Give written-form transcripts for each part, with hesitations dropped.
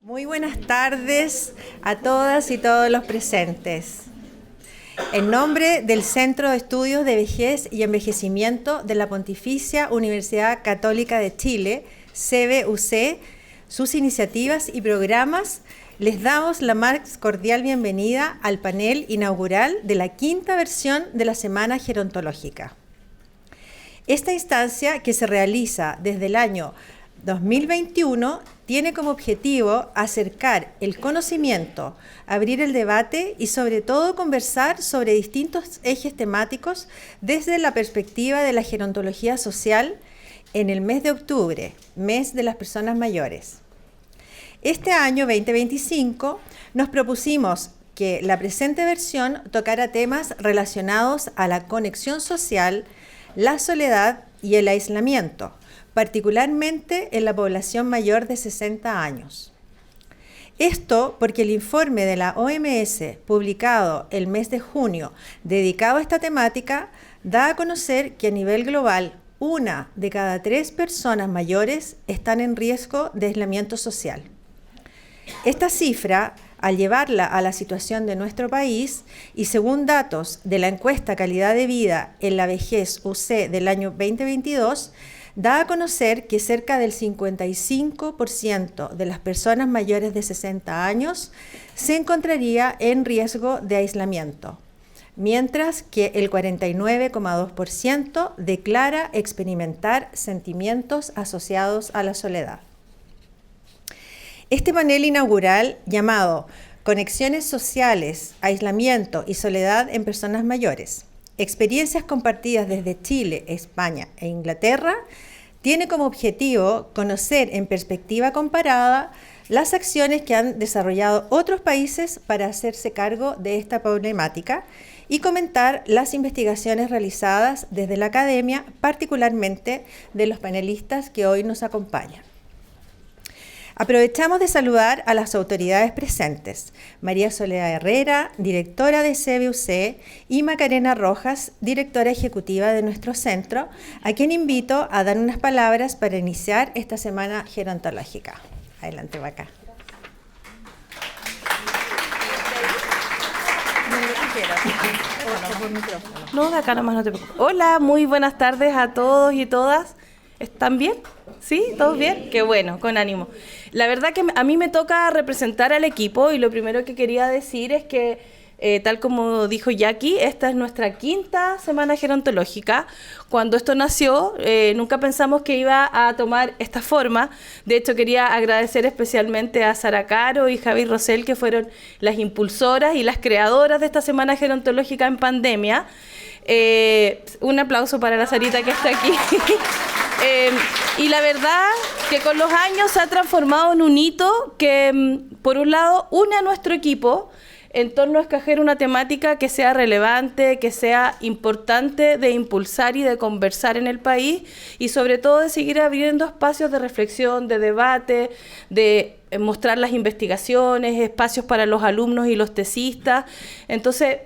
Muy buenas tardes a todas y todos los presentes. En nombre del Centro de Estudios de Vejez y Envejecimiento de la Pontificia Universidad Católica de Chile, CBUC, sus iniciativas y programas, les damos la más cordial bienvenida al panel inaugural de la quinta versión de la Semana Gerontológica. Esta instancia, que se realiza desde el año 2021, tiene como objetivo acercar el conocimiento, abrir el debate y sobre todo conversar sobre distintos ejes temáticos desde la perspectiva de la gerontología social en el mes de octubre, mes de las personas mayores. Este año 2025 nos propusimos que la presente versión tocara temas relacionados a la conexión social, la soledad y el aislamiento, particularmente en la población mayor de 60 años. Esto porque el informe de la OMS, publicado el mes de junio, dedicado a esta temática, da a conocer que a nivel global, 1 de cada 3 personas mayores están en riesgo de aislamiento social. Esta cifra, al llevarla a la situación de nuestro país, y según datos de la encuesta Calidad de Vida en la Vejez UC del año 2022, da a conocer que cerca del 55% de las personas mayores de 60 años se encontraría en riesgo de aislamiento, mientras que el 49,2% declara experimentar sentimientos asociados a la soledad. Este panel inaugural, llamado Conexiones Sociales, Aislamiento y Soledad en Personas Mayores, experiencias compartidas desde Chile, España e Inglaterra, tiene como objetivo conocer en perspectiva comparada las acciones que han desarrollado otros países para hacerse cargo de esta problemática y comentar las investigaciones realizadas desde la academia, particularmente de los panelistas que hoy nos acompañan. Aprovechamos de saludar a las autoridades presentes: María Soledad Herrera, directora de CBUC, y Macarena Rojas, directora ejecutiva de nuestro centro, a quien invito a dar unas palabras para iniciar esta semana gerontológica. Adelante, Vaca. No, de acá nomás, no te preocupes. Hola, muy buenas tardes a todos y todas. ¿Están bien? ¿Sí? ¿Todos bien? Qué bueno, con ánimo. La verdad que a mí me toca representar al equipo y lo primero que quería decir es que, tal como dijo Jackie, esta es nuestra quinta semana gerontológica. Cuando esto nació, nunca pensamos que iba a tomar esta forma. De hecho, quería agradecer especialmente a Sara Caro y Javi Rosell, que fueron las impulsoras y las creadoras de esta semana gerontológica en pandemia. Un aplauso para la Sarita que está aquí. Y la verdad que con los años se ha transformado en un hito que, por un lado, une a nuestro equipo en torno a escoger una temática que sea relevante, que sea importante de impulsar y de conversar en el país, y sobre todo de seguir abriendo espacios de reflexión, de debate, de mostrar las investigaciones, espacios para los alumnos y los tesistas. Entonces,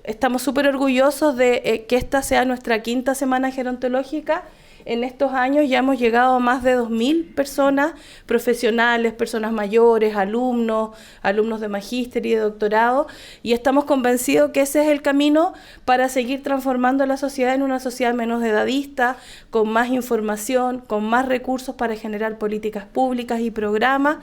estamos súper orgullosos de que esta sea nuestra quinta semana gerontológica. En estos años ya hemos llegado a más de 2.000 personas, profesionales, personas mayores, alumnos de magíster y de doctorado, y estamos convencidos que ese es el camino para seguir transformando la sociedad en una sociedad menos edadista, con más información, con más recursos para generar políticas públicas y programas.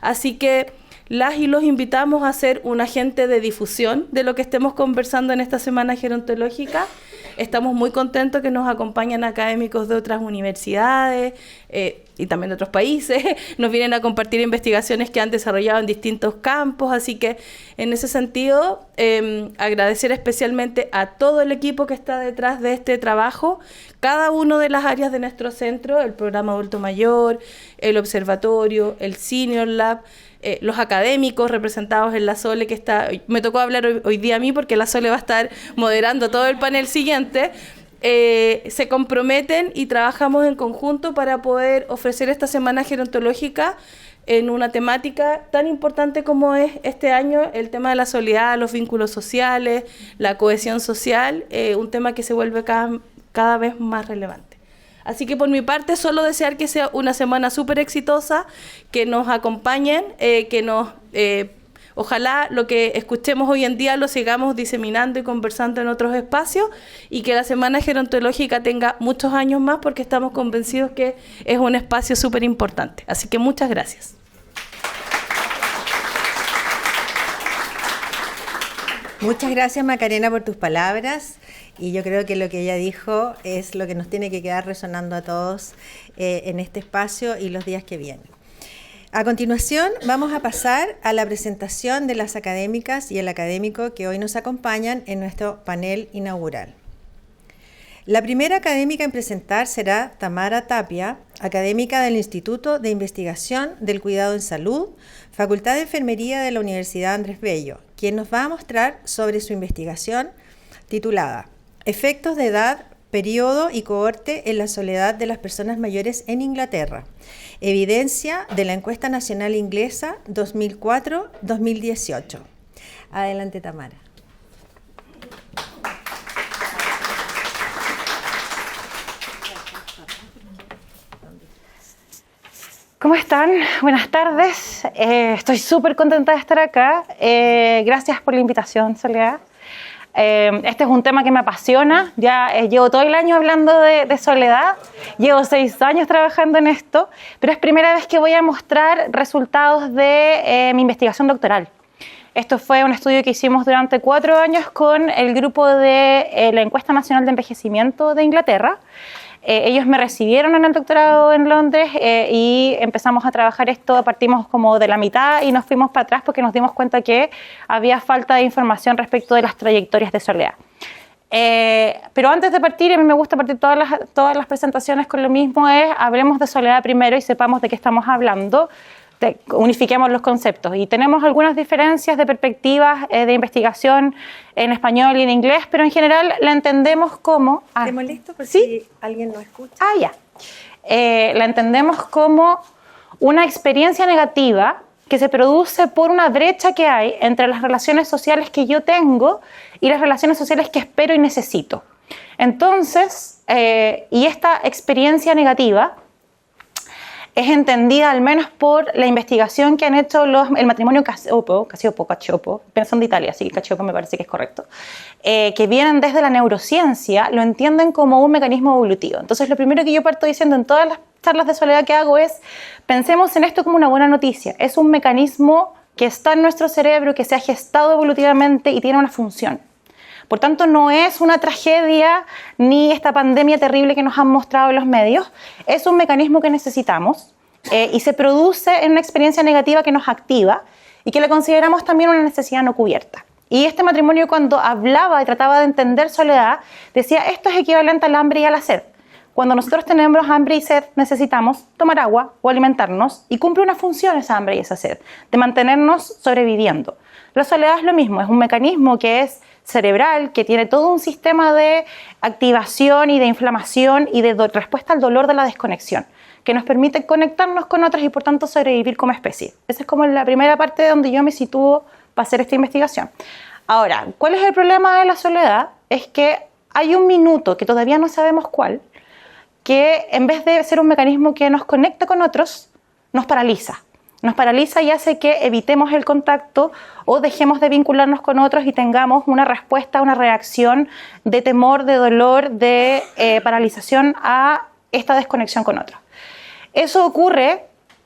Así que las y los invitamos a ser un agente de difusión de lo que estemos conversando en esta semana gerontológica. Estamos muy contentos que nos acompañan académicos de otras universidades y también de otros países. Nos vienen a compartir investigaciones que han desarrollado en distintos campos. Así que, en ese sentido, agradecer especialmente a todo el equipo que está detrás de este trabajo, cada una de las áreas de nuestro centro, el programa adulto mayor, el observatorio, el Senior Lab, los académicos representados en la Sole, que está, me tocó hablar hoy día a mí porque la Sole va a estar moderando todo el panel siguiente. Se comprometen y trabajamos en conjunto para poder ofrecer esta semana gerontológica en una temática tan importante como es este año el tema de la soledad, los vínculos sociales, la cohesión social, un tema que se vuelve cada vez más relevante. Así que por mi parte solo desear que sea una semana súper exitosa, que nos acompañen, ojalá lo que escuchemos hoy en día lo sigamos diseminando y conversando en otros espacios, y que la Semana Gerontológica tenga muchos años más, porque estamos convencidos que es un espacio súper importante. Así que muchas gracias. Muchas gracias, Macarena, por tus palabras, y yo creo que lo que ella dijo es lo que nos tiene que quedar resonando a todos en este espacio y los días que vienen. A continuación vamos a pasar a la presentación de las académicas y el académico que hoy nos acompañan en nuestro panel inaugural. La primera académica en presentar será Tamara Tapia, académica del Instituto de Investigación del Cuidado en Salud, Facultad de Enfermería de la Universidad Andrés Bello, quien nos va a mostrar sobre su investigación titulada Efectos de edad, periodo y cohorte en la soledad de las personas mayores en Inglaterra. Evidencia de la encuesta nacional inglesa 2004-2018. Adelante, Tamara. ¿Cómo están? Buenas tardes. Estoy súper contenta de estar acá. Gracias por la invitación, Soledad. Este es un tema que me apasiona. Ya llevo todo el año hablando de soledad. Llevo 6 años trabajando en esto, pero es primera vez que voy a mostrar resultados de mi investigación doctoral. Esto fue un estudio que hicimos durante 4 años con el grupo de la Encuesta Nacional de Envejecimiento de Inglaterra. Ellos me recibieron en el doctorado en Londres y empezamos a trabajar esto, partimos como de la mitad y nos fuimos para atrás porque nos dimos cuenta que había falta de información respecto de las trayectorias de soledad. Pero antes de partir, a mí me gusta partir todas las presentaciones con lo mismo, hablemos de soledad primero y sepamos de qué estamos hablando. Unifiquemos los conceptos, y tenemos algunas diferencias de perspectivas de investigación en español y en inglés, pero en general la entendemos como... ¿Te molesto por ¿sí? si alguien no escucha? Ya. La entendemos como una experiencia negativa que se produce por una brecha que hay entre las relaciones sociales que yo tengo y las relaciones sociales que espero y necesito. Entonces, y esta experiencia negativa es entendida al menos por la investigación que han hecho el matrimonio Cacioppo, son de Italia, así que Cacioppo me parece que es correcto, que vienen desde la neurociencia, lo entienden como un mecanismo evolutivo. Entonces, lo primero que yo parto diciendo en todas las charlas de soledad que hago es, pensemos en esto como una buena noticia. Es un mecanismo que está en nuestro cerebro, que se ha gestado evolutivamente y tiene una función. Por tanto, no es una tragedia ni esta pandemia terrible que nos han mostrado los medios. Es un mecanismo que necesitamos y se produce en una experiencia negativa que nos activa y que le consideramos también una necesidad no cubierta. Y este matrimonio, cuando hablaba y trataba de entender soledad, decía, esto es equivalente al hambre y a la sed. Cuando nosotros tenemos hambre y sed, necesitamos tomar agua o alimentarnos, y cumple una función esa hambre y esa sed, de mantenernos sobreviviendo. La soledad es lo mismo, es un mecanismo que es cerebral, que tiene todo un sistema de activación y de inflamación y de respuesta al dolor de la desconexión, que nos permite conectarnos con otras y por tanto sobrevivir como especie. Esa es como la primera parte de donde yo me sitúo para hacer esta investigación. Ahora, ¿cuál es el problema de la soledad? Es que hay un minuto, que todavía no sabemos cuál, que en vez de ser un mecanismo que nos conecta con otros, nos paraliza. Nos paraliza y hace que evitemos el contacto o dejemos de vincularnos con otros y tengamos una respuesta, una reacción de temor, de dolor, de paralización a esta desconexión con otros. Eso ocurre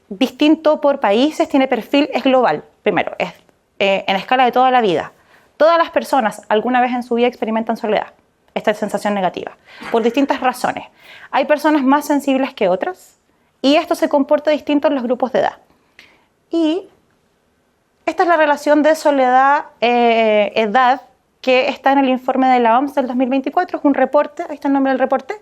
distinto por países, tiene perfil, es global. Primero, es en escala de toda la vida. Todas las personas alguna vez en su vida experimentan soledad, esta sensación negativa, por distintas razones. Hay personas más sensibles que otras y esto se comporta distinto en los grupos de edad. Y esta es la relación de soledad-edad que está en el informe de la OMS del 2024. Es un reporte, ahí está el nombre del reporte,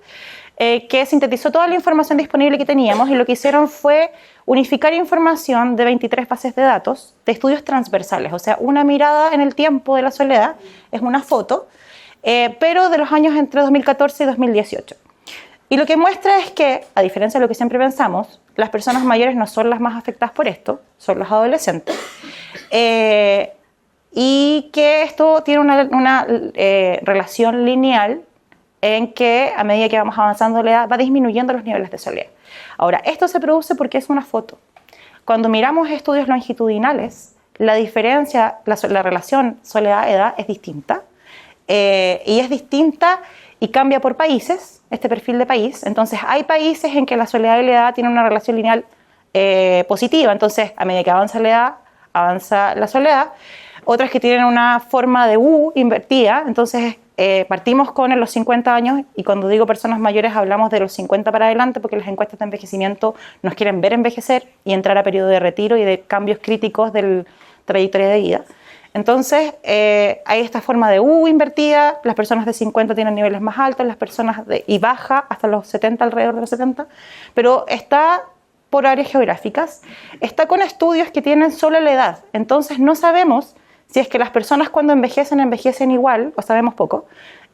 que sintetizó toda la información disponible que teníamos, y lo que hicieron fue unificar información de 23 bases de datos de estudios transversales. O sea, una mirada en el tiempo de la soledad es una foto, pero de los años entre 2014 y 2018. Y lo que muestra es que, a diferencia de lo que siempre pensamos, las personas mayores no son las más afectadas por esto, son los adolescentes, y que esto tiene una relación lineal en que a medida que vamos avanzando la edad va disminuyendo los niveles de soledad. Ahora, esto se produce porque es una foto. Cuando miramos estudios longitudinales, la diferencia, la relación soledad-edad es distinta, y es distinta y cambia por países, este perfil de país. Entonces, hay países en que la soledad y la edad tienen una relación lineal positiva, entonces a medida que avanza la edad, avanza la soledad. Otras que tienen una forma de U invertida, entonces partimos con los 50 años, y cuando digo personas mayores hablamos de los 50 para adelante, porque las encuestas de envejecimiento nos quieren ver envejecer y entrar a periodo de retiro y de cambios críticos de la trayectoria de vida. Entonces hay esta forma de U invertida, las personas de 50 tienen niveles más altos, las personas y baja hasta los 70, alrededor de los 70, pero está por áreas geográficas, está con estudios que tienen solo la edad, entonces no sabemos si es que las personas cuando envejecen igual, o sabemos poco,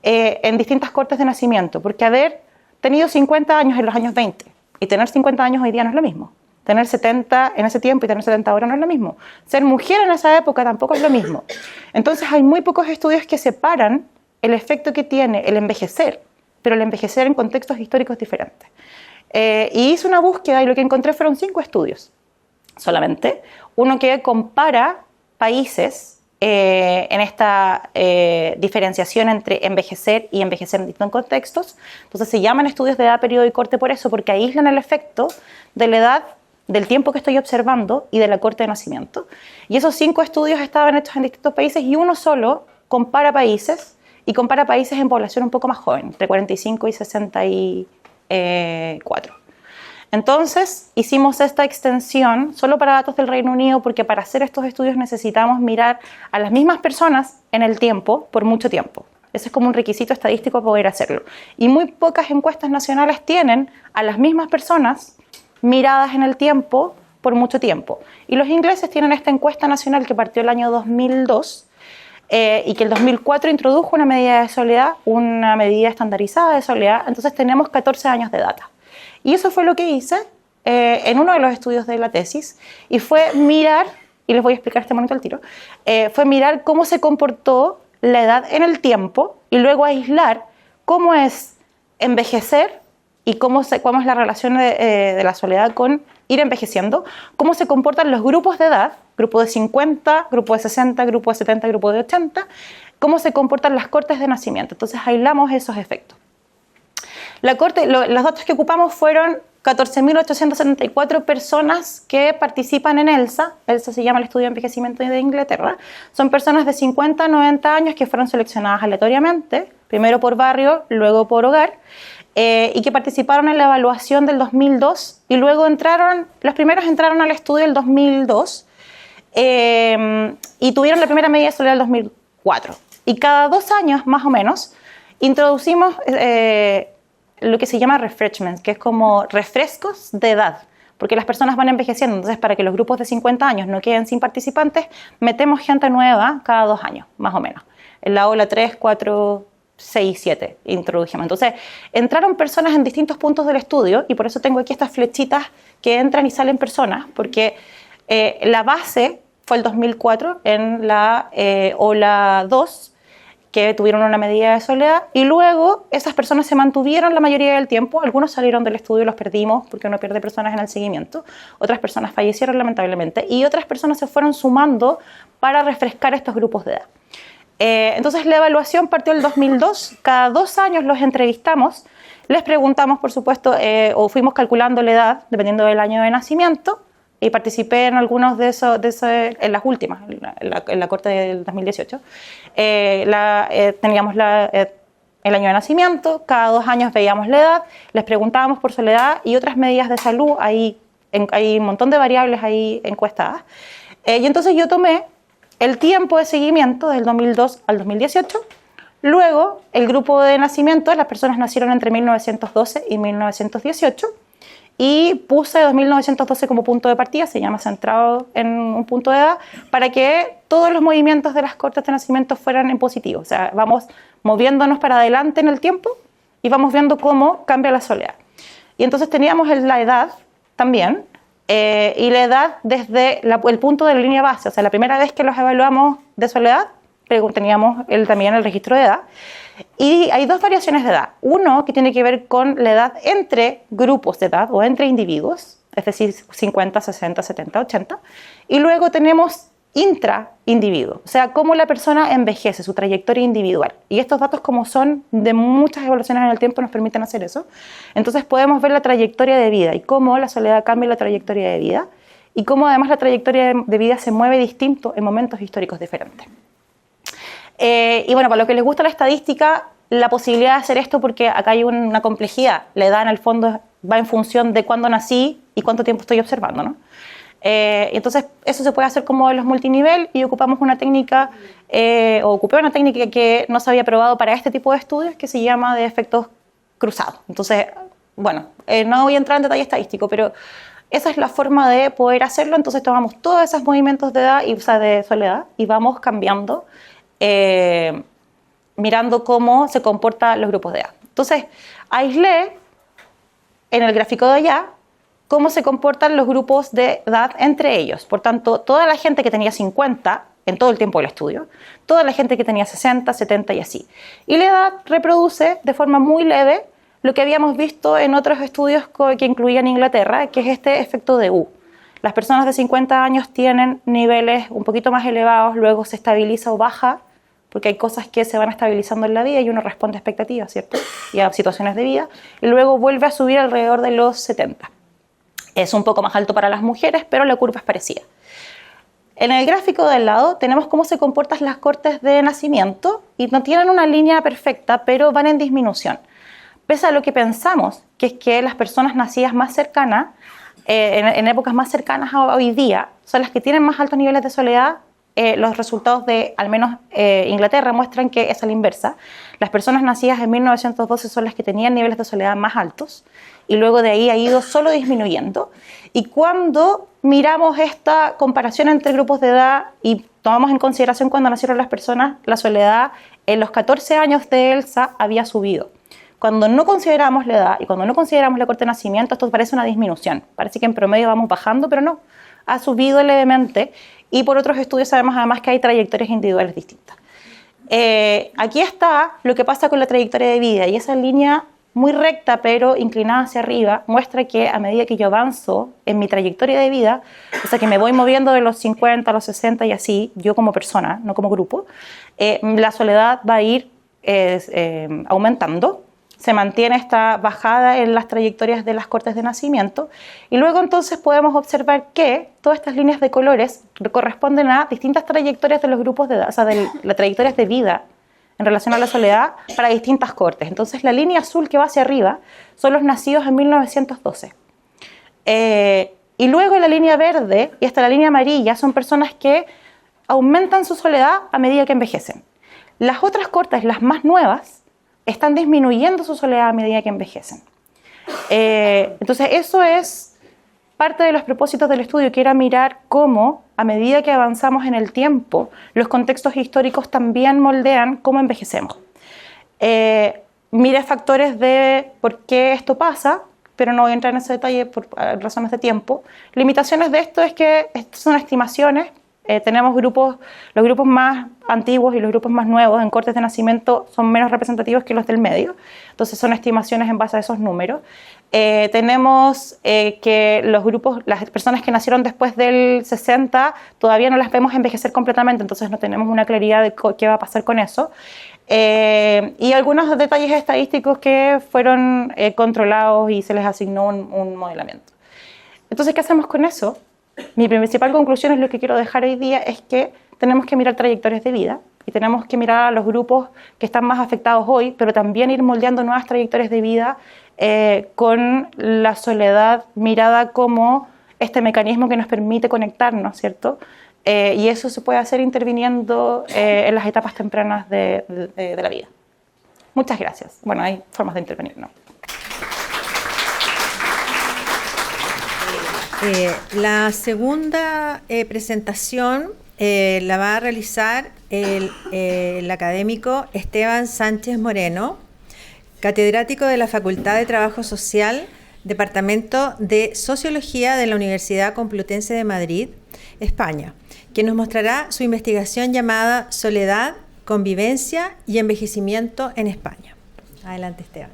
en distintas cortes de nacimiento, porque haber tenido 50 años en los años 20 y tener 50 años hoy día no es lo mismo. Tener 70 en ese tiempo y tener 70 ahora no es lo mismo. Ser mujer en esa época tampoco es lo mismo. Entonces hay muy pocos estudios que separan el efecto que tiene el envejecer, pero el envejecer en contextos históricos diferentes. Y hice una búsqueda y lo que encontré fueron 5 estudios solamente. Uno que compara países en esta diferenciación entre envejecer y envejecer en distintos contextos. Entonces se llaman estudios de edad, periodo y corte por eso, porque aíslan el efecto de la edad, del tiempo que estoy observando y de la corte de nacimiento. Y esos 5 estudios estaban hechos en distintos países y uno solo compara países, y compara países en población un poco más joven, entre 45 y 64. Entonces hicimos esta extensión solo para datos del Reino Unido, porque para hacer estos estudios necesitamos mirar a las mismas personas en el tiempo por mucho tiempo. Ese es como un requisito estadístico para poder hacerlo. Y muy pocas encuestas nacionales tienen a las mismas personas miradas en el tiempo por mucho tiempo. Y los ingleses tienen esta encuesta nacional que partió el año 2002 y que el 2004 introdujo una medida de soledad, una medida estandarizada de soledad. Entonces tenemos 14 años de data. Y eso fue lo que hice en uno de los estudios de la tesis, y fue mirar, y les voy a explicar este momento al tiro, fue mirar cómo se comportó la edad en el tiempo y luego aislar cómo es envejecer y cómo es la relación de la soledad con ir envejeciendo, cómo se comportan los grupos de edad, grupo de 50, grupo de 60, grupo de 70, grupo de 80, cómo se comportan las cortes de nacimiento. Entonces aislamos esos efectos. Los datos que ocupamos fueron 14.874 personas que participan en ELSA. ELSA se llama el Estudio de Envejecimiento de Inglaterra. Son personas de 50 a 90 años que fueron seleccionadas aleatoriamente, primero por barrio, luego por hogar, y que participaron en la evaluación del 2002, y luego los primeros entraron al estudio el 2002 y tuvieron la primera medida de soledad el 2004. Y cada 2 años, más o menos, introducimos lo que se llama refreshments, que es como refrescos de edad, porque las personas van envejeciendo. Entonces, para que los grupos de 50 años no queden sin participantes, metemos gente nueva cada 2 años, más o menos. En la ola 3, 4, 6, 7 introdujimos. Entonces, entraron personas en distintos puntos del estudio, y por eso tengo aquí estas flechitas que entran y salen personas, porque la base fue el 2004 en la ola 2, que tuvieron una medida de soledad, y luego esas personas se mantuvieron la mayoría del tiempo. Algunos salieron del estudio y los perdimos, porque uno pierde personas en el seguimiento. Otras personas fallecieron lamentablemente, y otras personas se fueron sumando para refrescar estos grupos de edad. Entonces la evaluación partió el 2002, cada 2 años los entrevistamos, les preguntamos, por supuesto, o fuimos calculando la edad dependiendo del año de nacimiento, y participé en algunos de esos en las últimas, en la corte del 2018. Teníamos el año de nacimiento, cada 2 años veíamos la edad, les preguntábamos por su edad y otras medidas de salud, hay un montón de variables ahí encuestadas. Y entonces yo tomé el tiempo de seguimiento del 2002 al 2018, luego el grupo de nacimiento, las personas nacieron entre 1912 y 1918, y puse 1912 como punto de partida, se llama centrado en un punto de edad, para que todos los movimientos de las cortes de nacimiento fueran en positivo. O sea, vamos moviéndonos para adelante en el tiempo y vamos viendo cómo cambia la soledad. Y entonces teníamos la edad también, y la edad desde el punto de la línea base. O sea, la primera vez que los evaluamos de soledad, teníamos también el registro de edad. Y hay dos variaciones de edad. Uno que tiene que ver con la edad entre grupos de edad o entre individuos, es decir, 50, 60, 70, 80. Y luego tenemos intraindividuo, o sea, cómo la persona envejece, su trayectoria individual. Y estos datos, como son de muchas evaluaciones en el tiempo, nos permiten hacer eso. Entonces podemos ver la trayectoria de vida y cómo la soledad cambia la trayectoria de vida y cómo además la trayectoria de vida se mueve distinto en momentos históricos diferentes. Y bueno, para los que les gusta la estadística, la posibilidad de hacer esto, porque acá hay una complejidad, la edad en el fondo va en función de cuándo nací y cuánto tiempo estoy observando, ¿no? Entonces eso se puede hacer como en los multinivel y ocupamos una técnica, ocupé una técnica que no se había probado para este tipo de estudios, que se llama de efectos cruzados. Entonces, bueno, no voy a entrar en detalle estadístico, pero esa es la forma de poder hacerlo. Entonces tomamos todos esos movimientos de edad, o sea, de soledad, y vamos cambiando, mirando cómo se comportan los grupos de edad. Entonces, aislé en el gráfico de allá cómo se comportan los grupos de edad entre ellos. Por tanto, toda la gente que tenía 50 en todo el tiempo del estudio, toda la gente que tenía 60, 70 y así. Y la edad reproduce de forma muy leve lo que habíamos visto en otros estudios que incluían Inglaterra, que es este efecto de U. Las personas de 50 años tienen niveles un poquito más elevados, luego se estabiliza o baja, porque hay cosas que se van estabilizando en la vida y uno responde a expectativas, ¿cierto? Y a situaciones de vida, y luego vuelve a subir alrededor de los 70. Es un poco más alto para las mujeres, pero la curva es parecida. En el gráfico del lado tenemos cómo se comportan las cortes de nacimiento y no tienen una línea perfecta, pero van en disminución. Pese a lo que pensamos, que es que las personas nacidas más cercanas, en épocas más cercanas a hoy día, son las que tienen más altos niveles de soledad. Los resultados de, al menos Inglaterra, muestran que es a la inversa. Las personas nacidas en 1912 son las que tenían niveles de soledad más altos y luego de ahí ha ido solo disminuyendo. Y cuando miramos esta comparación entre grupos de edad y tomamos en consideración cuando nacieron las personas, la soledad en los 14 años de Elsa había subido. Cuando no consideramos la edad y cuando no consideramos la corte de nacimiento, esto parece una disminución. Parece que en promedio vamos bajando, pero no. Ha subido levemente. Y por otros estudios sabemos además que hay trayectorias individuales distintas. Aquí está lo que pasa con la trayectoria de vida, y esa línea muy recta pero inclinada hacia arriba muestra que a medida que yo avanzo en mi trayectoria de vida, o sea que me voy moviendo de los 50 a los 60 y así, yo como persona, no como grupo, la soledad va a ir aumentando. Se mantiene esta bajada en las trayectorias de las cortes de nacimiento y luego entonces podemos observar que todas estas líneas de colores corresponden a distintas trayectorias de los grupos de edad, o sea, de las trayectorias de vida en relación a la soledad para distintas cortes. Entonces la línea azul que va hacia arriba son los nacidos en 1912. Y luego la línea verde y hasta la línea amarilla son personas que aumentan su soledad a medida que envejecen. Las otras cortes, las más nuevas, están disminuyendo su soledad a medida que envejecen. Entonces eso es parte de los propósitos del estudio, que era mirar cómo a medida que avanzamos en el tiempo, los contextos históricos también moldean cómo envejecemos. Mire factores de por qué esto pasa, pero no voy a entrar en ese detalle por razones de tiempo. Limitaciones de esto es que estas son estimaciones. Tenemos los grupos más antiguos y los grupos más nuevos en cortes de nacimiento son menos representativos que los del medio, entonces son estimaciones en base a esos números. Tenemos que las personas que nacieron después del 60 todavía no las vemos envejecer completamente, entonces no tenemos una claridad de qué va a pasar con eso. Y algunos detalles estadísticos que fueron controlados y se les asignó un modelamiento. Entonces, ¿qué hacemos con eso? Mi principal conclusión es lo que quiero dejar hoy día, es que tenemos que mirar trayectorias de vida y tenemos que mirar a los grupos que están más afectados hoy, pero también ir moldeando nuevas trayectorias de vida con la soledad mirada como este mecanismo que nos permite conectarnos, ¿cierto? Y eso se puede hacer interviniendo en las etapas tempranas de la vida. Muchas gracias. Bueno, hay formas de intervenir, ¿no? La segunda presentación la va a realizar el académico Esteban Sánchez Moreno, catedrático de la Facultad de Trabajo Social, Departamento de Sociología de la Universidad Complutense de Madrid, España, quien nos mostrará su investigación llamada Soledad convivencia y envejecimiento en España. Adelante, Esteban.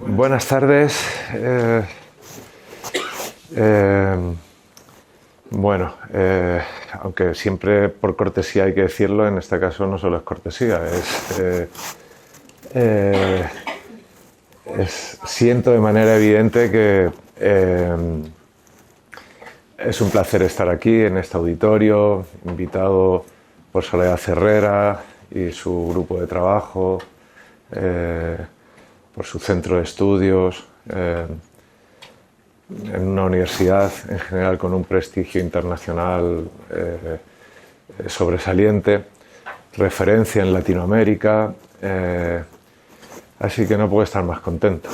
Buenas tardes. Aunque siempre por cortesía hay que decirlo, en este caso no solo es cortesía, siento de manera evidente que es un placer estar aquí en este auditorio, invitado por Soledad Cerrera y su grupo de trabajo, por su centro de estudios, en una universidad en general con un prestigio internacional sobresaliente, referencia en Latinoamérica, así que no puedo estar más contento.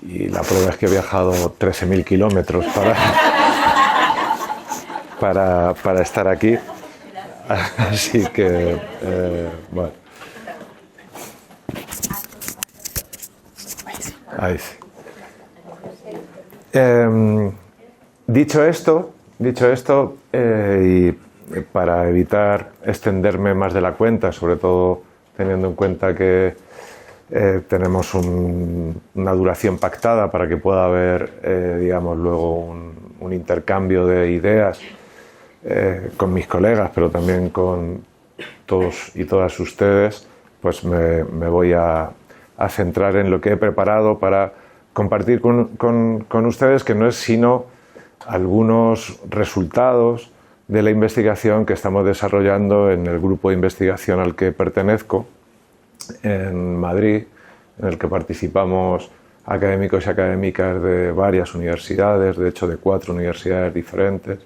Y la prueba es que he viajado 13.000 kilómetros para estar aquí, así que, bueno. Ahí sí. Dicho esto, y para evitar extenderme más de la cuenta, sobre todo teniendo en cuenta que tenemos una duración pactada para que pueda haber, digamos, luego un intercambio de ideas con mis colegas, pero también con todos y todas ustedes, pues me voy a centrar en lo que he preparado para compartir con ustedes, que no es sino algunos resultados de la investigación que estamos desarrollando en el grupo de investigación al que pertenezco en Madrid, en el que participamos académicos y académicas de varias universidades, de hecho de 4 universidades diferentes,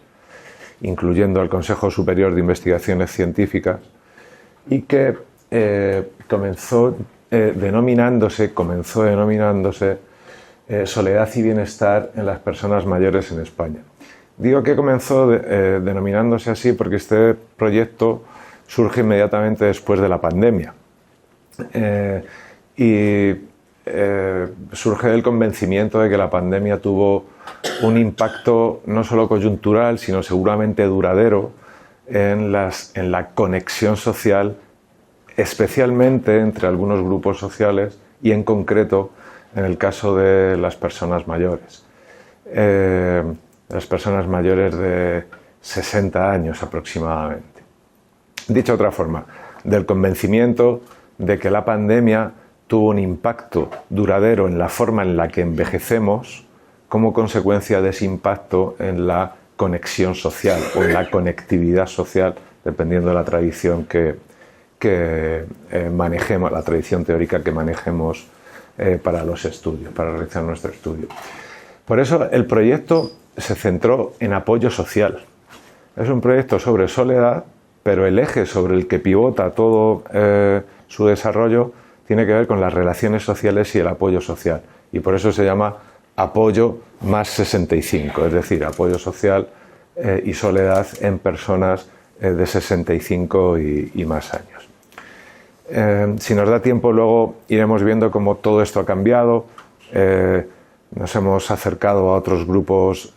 incluyendo el Consejo Superior de Investigaciones Científicas, y que comenzó denominándose Soledad y Bienestar en las Personas Mayores en España. Digo que comenzó denominándose así porque este proyecto surge inmediatamente después de la pandemia surge del convencimiento de que la pandemia tuvo un impacto no solo coyuntural, sino seguramente duradero en la conexión social, especialmente entre algunos grupos sociales y en concreto en el caso de las personas mayores. Las personas mayores de 60 años aproximadamente. Dicho de otra forma, del convencimiento de que la pandemia tuvo un impacto duradero en la forma en la que envejecemos como consecuencia de ese impacto en la conexión social o en la conectividad social, dependiendo de la tradición que manejemos, la tradición teórica que manejemos para los estudios, para realizar nuestro estudio. Por eso el proyecto se centró en apoyo social. Es un proyecto sobre soledad, pero el eje sobre el que pivota todo su desarrollo tiene que ver con las relaciones sociales y el apoyo social. Y por eso se llama apoyo más 65, es decir, apoyo social y soledad en personas de 65 y más años. Si nos da tiempo, luego iremos viendo cómo todo esto ha cambiado. Nos hemos acercado a otros grupos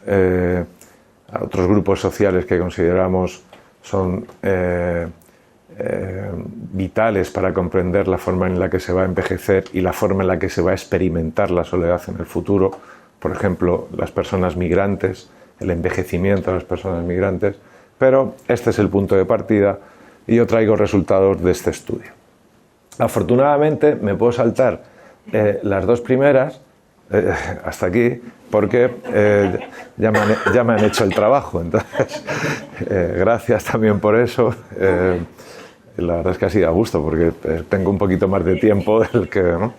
sociales que consideramos son vitales para comprender la forma en la que se va a envejecer y la forma en la que se va a experimentar la soledad en el futuro. Por ejemplo, las personas migrantes, el envejecimiento de las personas migrantes. Pero este es el punto de partida y yo traigo resultados de este estudio. Afortunadamente me puedo saltar las dos primeras hasta aquí porque ya me han hecho el trabajo. Entonces, gracias también por eso. La verdad es que ha sido a gusto porque tengo un poquito más de tiempo del que... ¿no?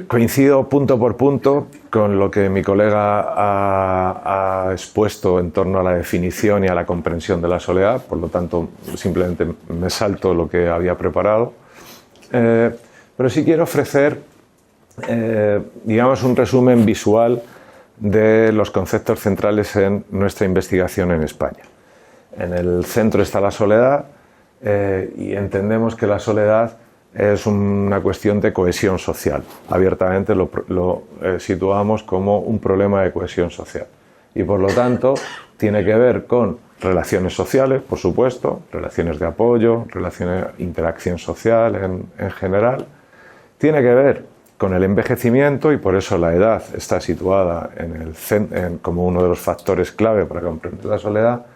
Coincido punto por punto con lo que mi colega ha expuesto en torno a la definición y a la comprensión de la soledad, por lo tanto simplemente me salto lo que había preparado, pero sí quiero ofrecer digamos, un resumen visual de los conceptos centrales en nuestra investigación en España. En el centro está la soledad y entendemos que la soledad es una cuestión de cohesión social. Abiertamente lo situamos como un problema de cohesión social. Y por lo tanto tiene que ver con relaciones sociales, por supuesto, relaciones de apoyo, interacción social en general. Tiene que ver con el envejecimiento y por eso la edad está situada como uno de los factores clave para comprender la soledad,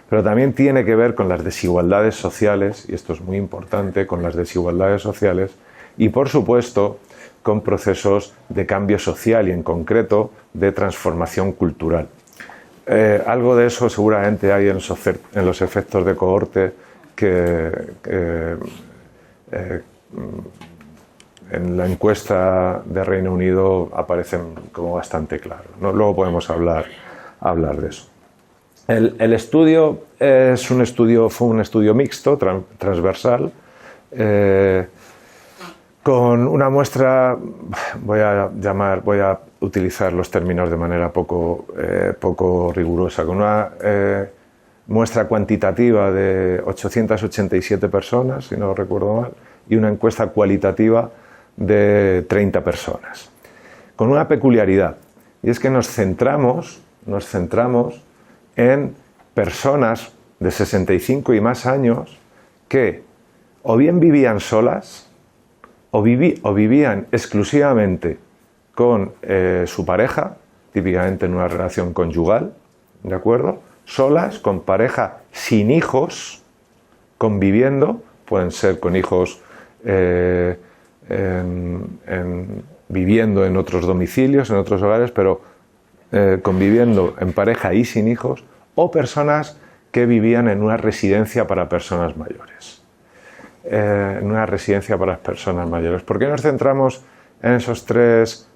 pero también tiene que ver con las desigualdades sociales, y esto es muy importante, con las desigualdades sociales y por supuesto con procesos de cambio social y en concreto de transformación cultural. Algo de eso seguramente hay en los efectos de cohorte en la encuesta de Reino Unido aparecen como bastante claros, ¿no? Luego podemos hablar de eso. El estudio fue un estudio mixto, transversal, con una muestra, voy a utilizar los términos de manera poco rigurosa, con una muestra cuantitativa de 887 personas, si no recuerdo mal, y una encuesta cualitativa de 30 personas, con una peculiaridad, y es que nos centramos en personas de 65 y más años que o bien vivían solas o vivían exclusivamente con su pareja, típicamente en una relación conyugal, ¿de acuerdo? Solas, con pareja, sin hijos, conviviendo, pueden ser con hijos viviendo en otros domicilios, en otros hogares, pero conviviendo en pareja y sin hijos, o personas que vivían en una residencia para personas mayores. ¿Por qué nos centramos en esos tres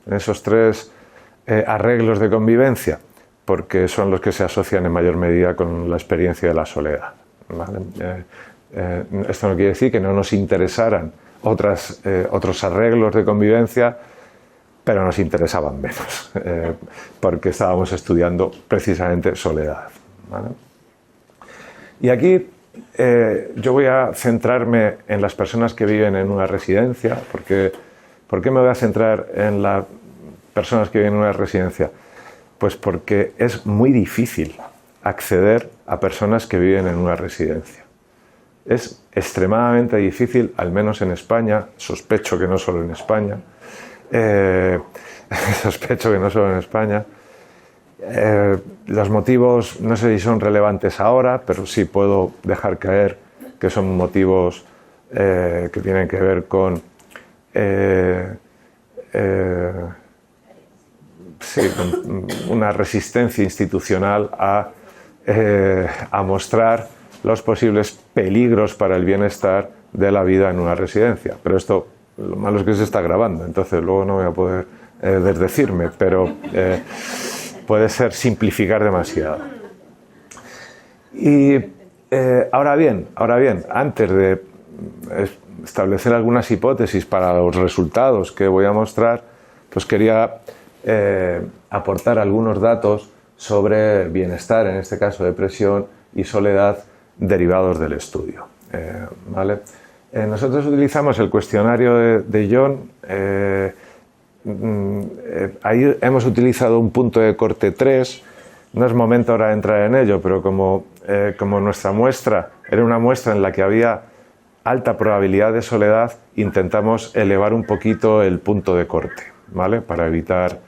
arreglos de convivencia? Porque son los que se asocian en mayor medida con la experiencia de la soledad, ¿vale? Esto no quiere decir que no nos interesaran otros arreglos de convivencia, pero nos interesaban menos, porque estábamos estudiando precisamente soledad, ¿vale? Y aquí yo voy a centrarme en las personas que viven en una residencia. ¿Por qué me voy a centrar en las personas que viven en una residencia? Pues porque es muy difícil acceder a personas que viven en una residencia. Es extremadamente difícil, al menos en España, sospecho que no solo en España, los motivos no sé si son relevantes ahora, pero sí puedo dejar caer que son motivos que tienen que ver con con una resistencia institucional a mostrar los posibles peligros para el bienestar de la vida en una residencia. Pero esto, lo malo es que se está grabando, entonces luego no voy a poder desdecirme, pero puede ser simplificar demasiado. Y ahora bien, antes de establecer algunas hipótesis para los resultados que voy a mostrar, pues quería aportar algunos datos sobre bienestar, en este caso depresión y soledad, derivados del estudio, ¿vale? Nosotros utilizamos el cuestionario de John. Ahí hemos utilizado un punto de corte 3. No es momento ahora de entrar en ello, pero como nuestra muestra era una muestra en la que había alta probabilidad de soledad, intentamos elevar un poquito el punto de corte, ¿vale? Para evitar,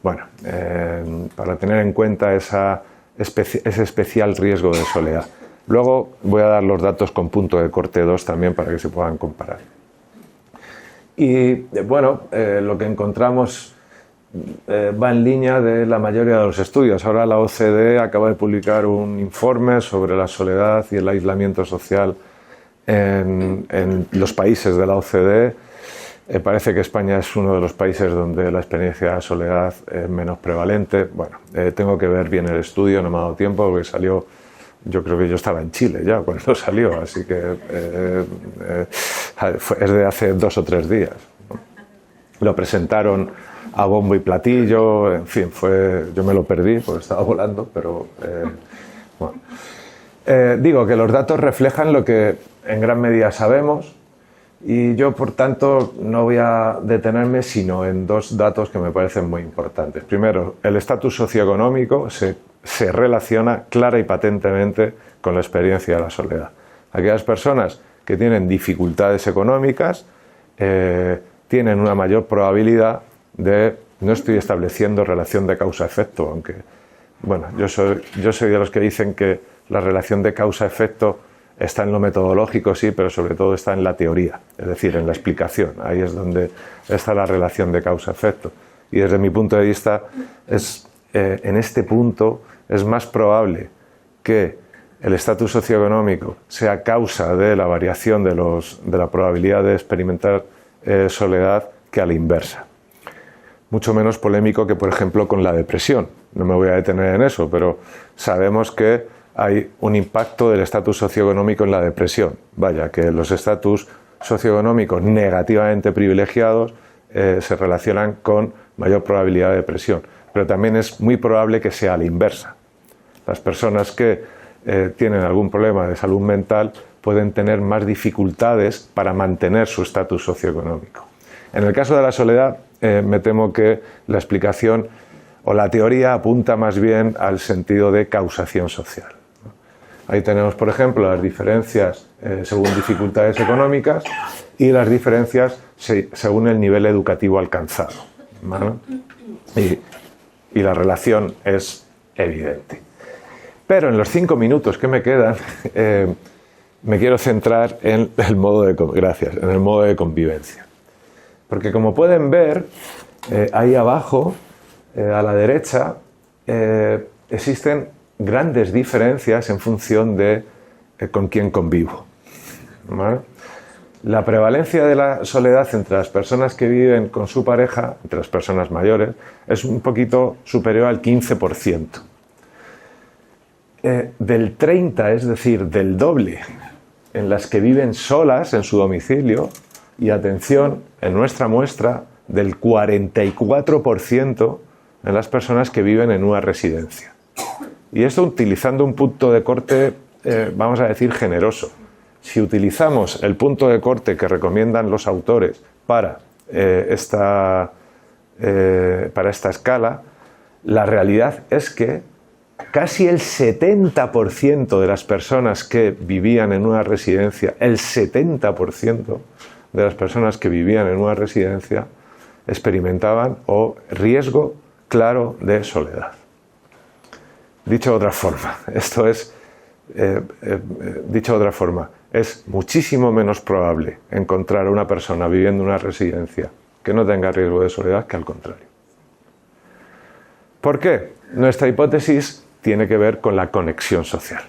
para tener en cuenta ese especial riesgo de soledad. Luego voy a dar los datos con punto de corte 2 también para que se puedan comparar. Y lo que encontramos va en línea de la mayoría de los estudios. Ahora la OCDE acaba de publicar un informe sobre la soledad y el aislamiento social en los países de la OCDE. Parece que España es uno de los países donde la experiencia de soledad es menos prevalente. Tengo que ver bien el estudio, no me ha dado tiempo porque salió. Yo creo que yo estaba en Chile ya cuando salió, así que es de hace 2 o 3 días. lo presentaron a bombo y platillo, en fin, yo me lo perdí porque estaba volando, pero bueno. Digo que los datos reflejan lo que en gran medida sabemos y yo, por tanto, no voy a detenerme sino en dos datos que me parecen muy importantes. Primero, el estatus socioeconómico se relaciona clara y patentemente con la experiencia de la soledad. Aquellas personas que tienen dificultades económicas tienen una mayor probabilidad de, no estoy estableciendo relación de causa-efecto, aunque, bueno, yo soy de los que dicen que la relación de causa-efecto está en lo metodológico, sí, pero sobre todo está en la teoría, es decir, en la explicación. Ahí es donde está la relación de causa-efecto. Y desde mi punto de vista, en este punto es más probable que el estatus socioeconómico sea causa de la variación de la probabilidad de experimentar soledad que a la inversa. Mucho menos polémico que, por ejemplo, con la depresión. No me voy a detener en eso, pero sabemos que hay un impacto del estatus socioeconómico en la depresión. Vaya, que los estatus socioeconómicos negativamente privilegiados se relacionan con mayor probabilidad de depresión. Pero también es muy probable que sea a la inversa. Las personas que tienen algún problema de salud mental pueden tener más dificultades para mantener su estatus socioeconómico. En el caso de la soledad, me temo que la explicación o la teoría apunta más bien al sentido de causación social. Ahí tenemos, por ejemplo, las diferencias según dificultades económicas y las diferencias según el nivel educativo alcanzado, ¿vale? Y la relación es evidente. Pero en los 5 minutos que me quedan, me quiero centrar en el modo de convivencia. Porque como pueden ver, ahí abajo, a la derecha, existen grandes diferencias en función de con quién convivo, ¿vale? La prevalencia de la soledad entre las personas que viven con su pareja, entre las personas mayores, es un poquito superior al 15%. Del 30%, es decir, del doble, en las que viven solas en su domicilio, y atención, en nuestra muestra, del 44% en las personas que viven en una residencia. Y esto utilizando un punto de corte, vamos a decir, generoso. Si utilizamos el punto de corte que recomiendan los autores para esta escala, la realidad es que casi el 70% de las personas que vivían en una residencia, el 70% de las personas que vivían en una residencia experimentaban riesgo claro de soledad. Dicho de otra forma, dicho de otra forma, es muchísimo menos probable encontrar a una persona viviendo en una residencia que no tenga riesgo de soledad que al contrario. ¿Por qué? Nuestra hipótesis tiene que ver con la conexión social,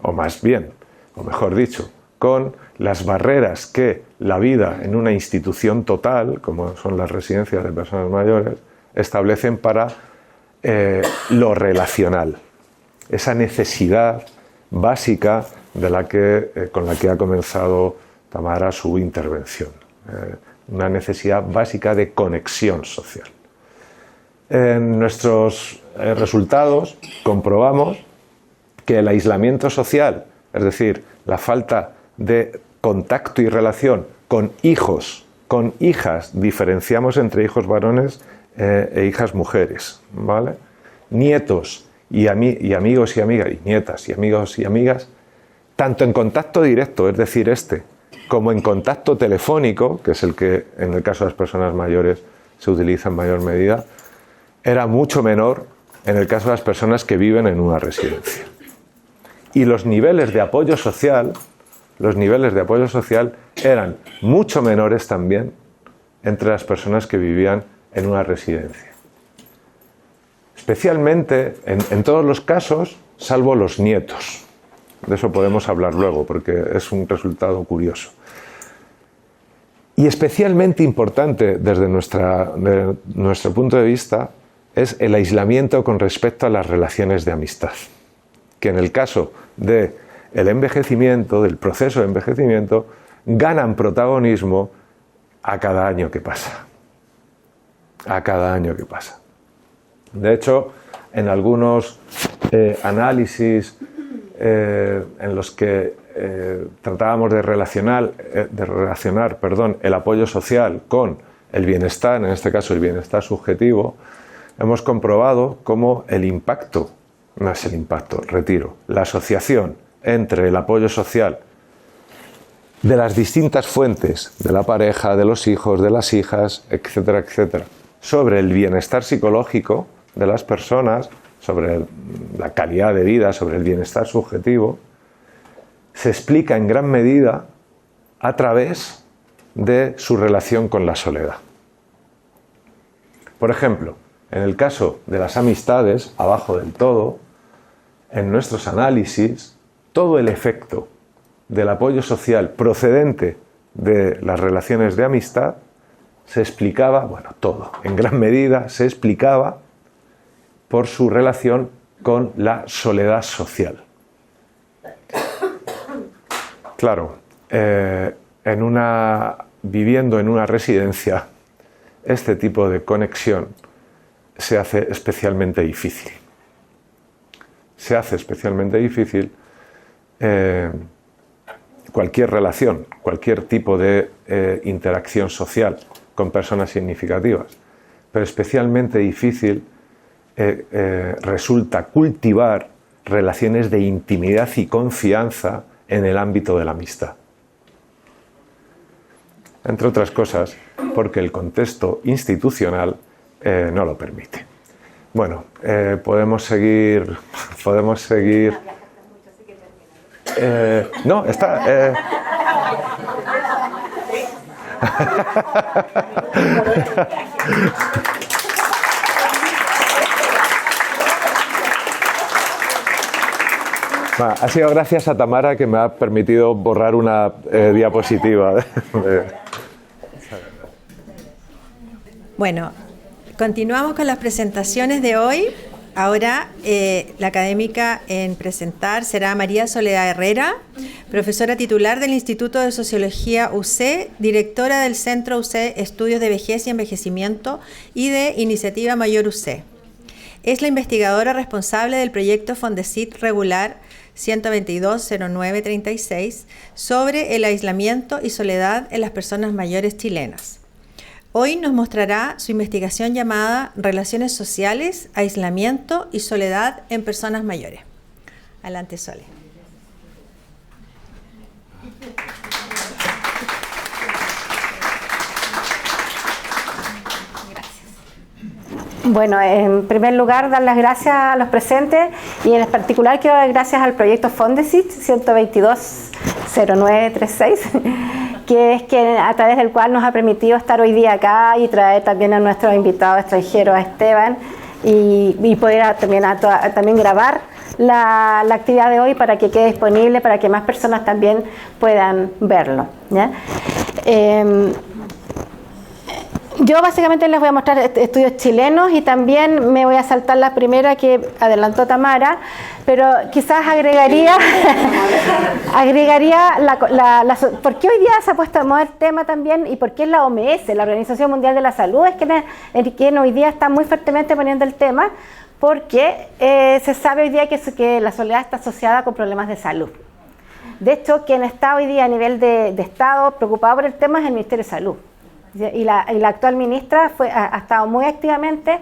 o más bien, o mejor dicho, con las barreras que la vida en una institución total, como son las residencias de personas mayores, establecen para lo relacional. Esa necesidad básica con la que ha comenzado Tamara su intervención. Una necesidad básica de conexión social. En nuestros resultados comprobamos que el aislamiento social, es decir, la falta de contacto y relación con hijos, con hijas, diferenciamos entre hijos varones e hijas mujeres, ¿vale? Nietos y amigos y amigas, y nietas y amigos y amigas, tanto en contacto directo, es decir, como en contacto telefónico, que es el que en el caso de las personas mayores se utiliza en mayor medida, era mucho menor en el caso de las personas que viven en una residencia. Y los niveles de apoyo social eran mucho menores también entre las personas que vivían en una residencia. Especialmente en todos los casos, salvo los nietos. De eso podemos hablar luego, porque es un resultado curioso. Y especialmente importante desde nuestro punto de vista es el aislamiento con respecto a las relaciones de amistad, que en el caso del envejecimiento, del proceso de envejecimiento, ganan protagonismo a cada año que pasa. a cada año que pasa. De hecho, en algunos análisis en los que tratábamos de relacionar el apoyo social con el bienestar, en este caso el bienestar subjetivo, hemos comprobado cómo el impacto, no es el impacto, la asociación entre el apoyo social de las distintas fuentes, de la pareja, de los hijos, de las hijas, etcétera, etcétera, sobre el bienestar psicológico de las personas, sobre la calidad de vida, sobre el bienestar subjetivo, se explica en gran medida a través de su relación con la soledad. Por ejemplo, en el caso de las amistades, abajo del todo, en nuestros análisis, todo el efecto del apoyo social procedente de las relaciones de amistad se explicaba, bueno, todo, en gran medida se explicaba por su relación con la soledad social. Claro, viviendo en una residencia, este tipo de conexión se hace especialmente difícil. Se hace especialmente difícil cualquier relación, cualquier tipo de interacción social con personas significativas, pero especialmente difícil resulta cultivar relaciones de intimidad y confianza en el ámbito de la amistad. Entre otras cosas, porque el contexto institucional no lo permite. Bueno, podemos seguir. No, está. Ha sido gracias a Tamara que me ha permitido borrar una diapositiva. Bueno, continuamos con las presentaciones de hoy. Ahora la académica en presentar será María Soledad Herrera, profesora titular del Instituto de Sociología UC, directora del Centro UC Estudios de Vejez y Envejecimiento y de Iniciativa Mayor UC. Es la investigadora responsable del proyecto Fondesit Regular 122-0936 sobre el aislamiento y soledad en las personas mayores chilenas. Hoy nos mostrará su investigación llamada Relaciones sociales, aislamiento y soledad en personas mayores. Adelante, Sole. Bueno, en primer lugar, dar las gracias a los presentes y en particular quiero dar gracias al proyecto Fondesit 122-0936, que es a través del cual nos ha permitido estar hoy día acá y traer también a nuestro invitado extranjero, a Esteban, y poder también grabar la actividad de hoy para que quede disponible, para que más personas también puedan verlo, ¿ya? Yo básicamente les voy a mostrar estudios chilenos y también me voy a saltar la primera que adelantó Tamara, pero quizás agregaría ¿por qué hoy día se ha puesto de moda el tema también y por qué la OMS, la Organización Mundial de la Salud, es quien hoy día está muy fuertemente poniendo el tema? Porque se sabe hoy día que la soledad está asociada con problemas de salud. De hecho, quien está hoy día a nivel de Estado preocupado por el tema es el Ministerio de Salud. Y la actual ministra ha estado muy activamente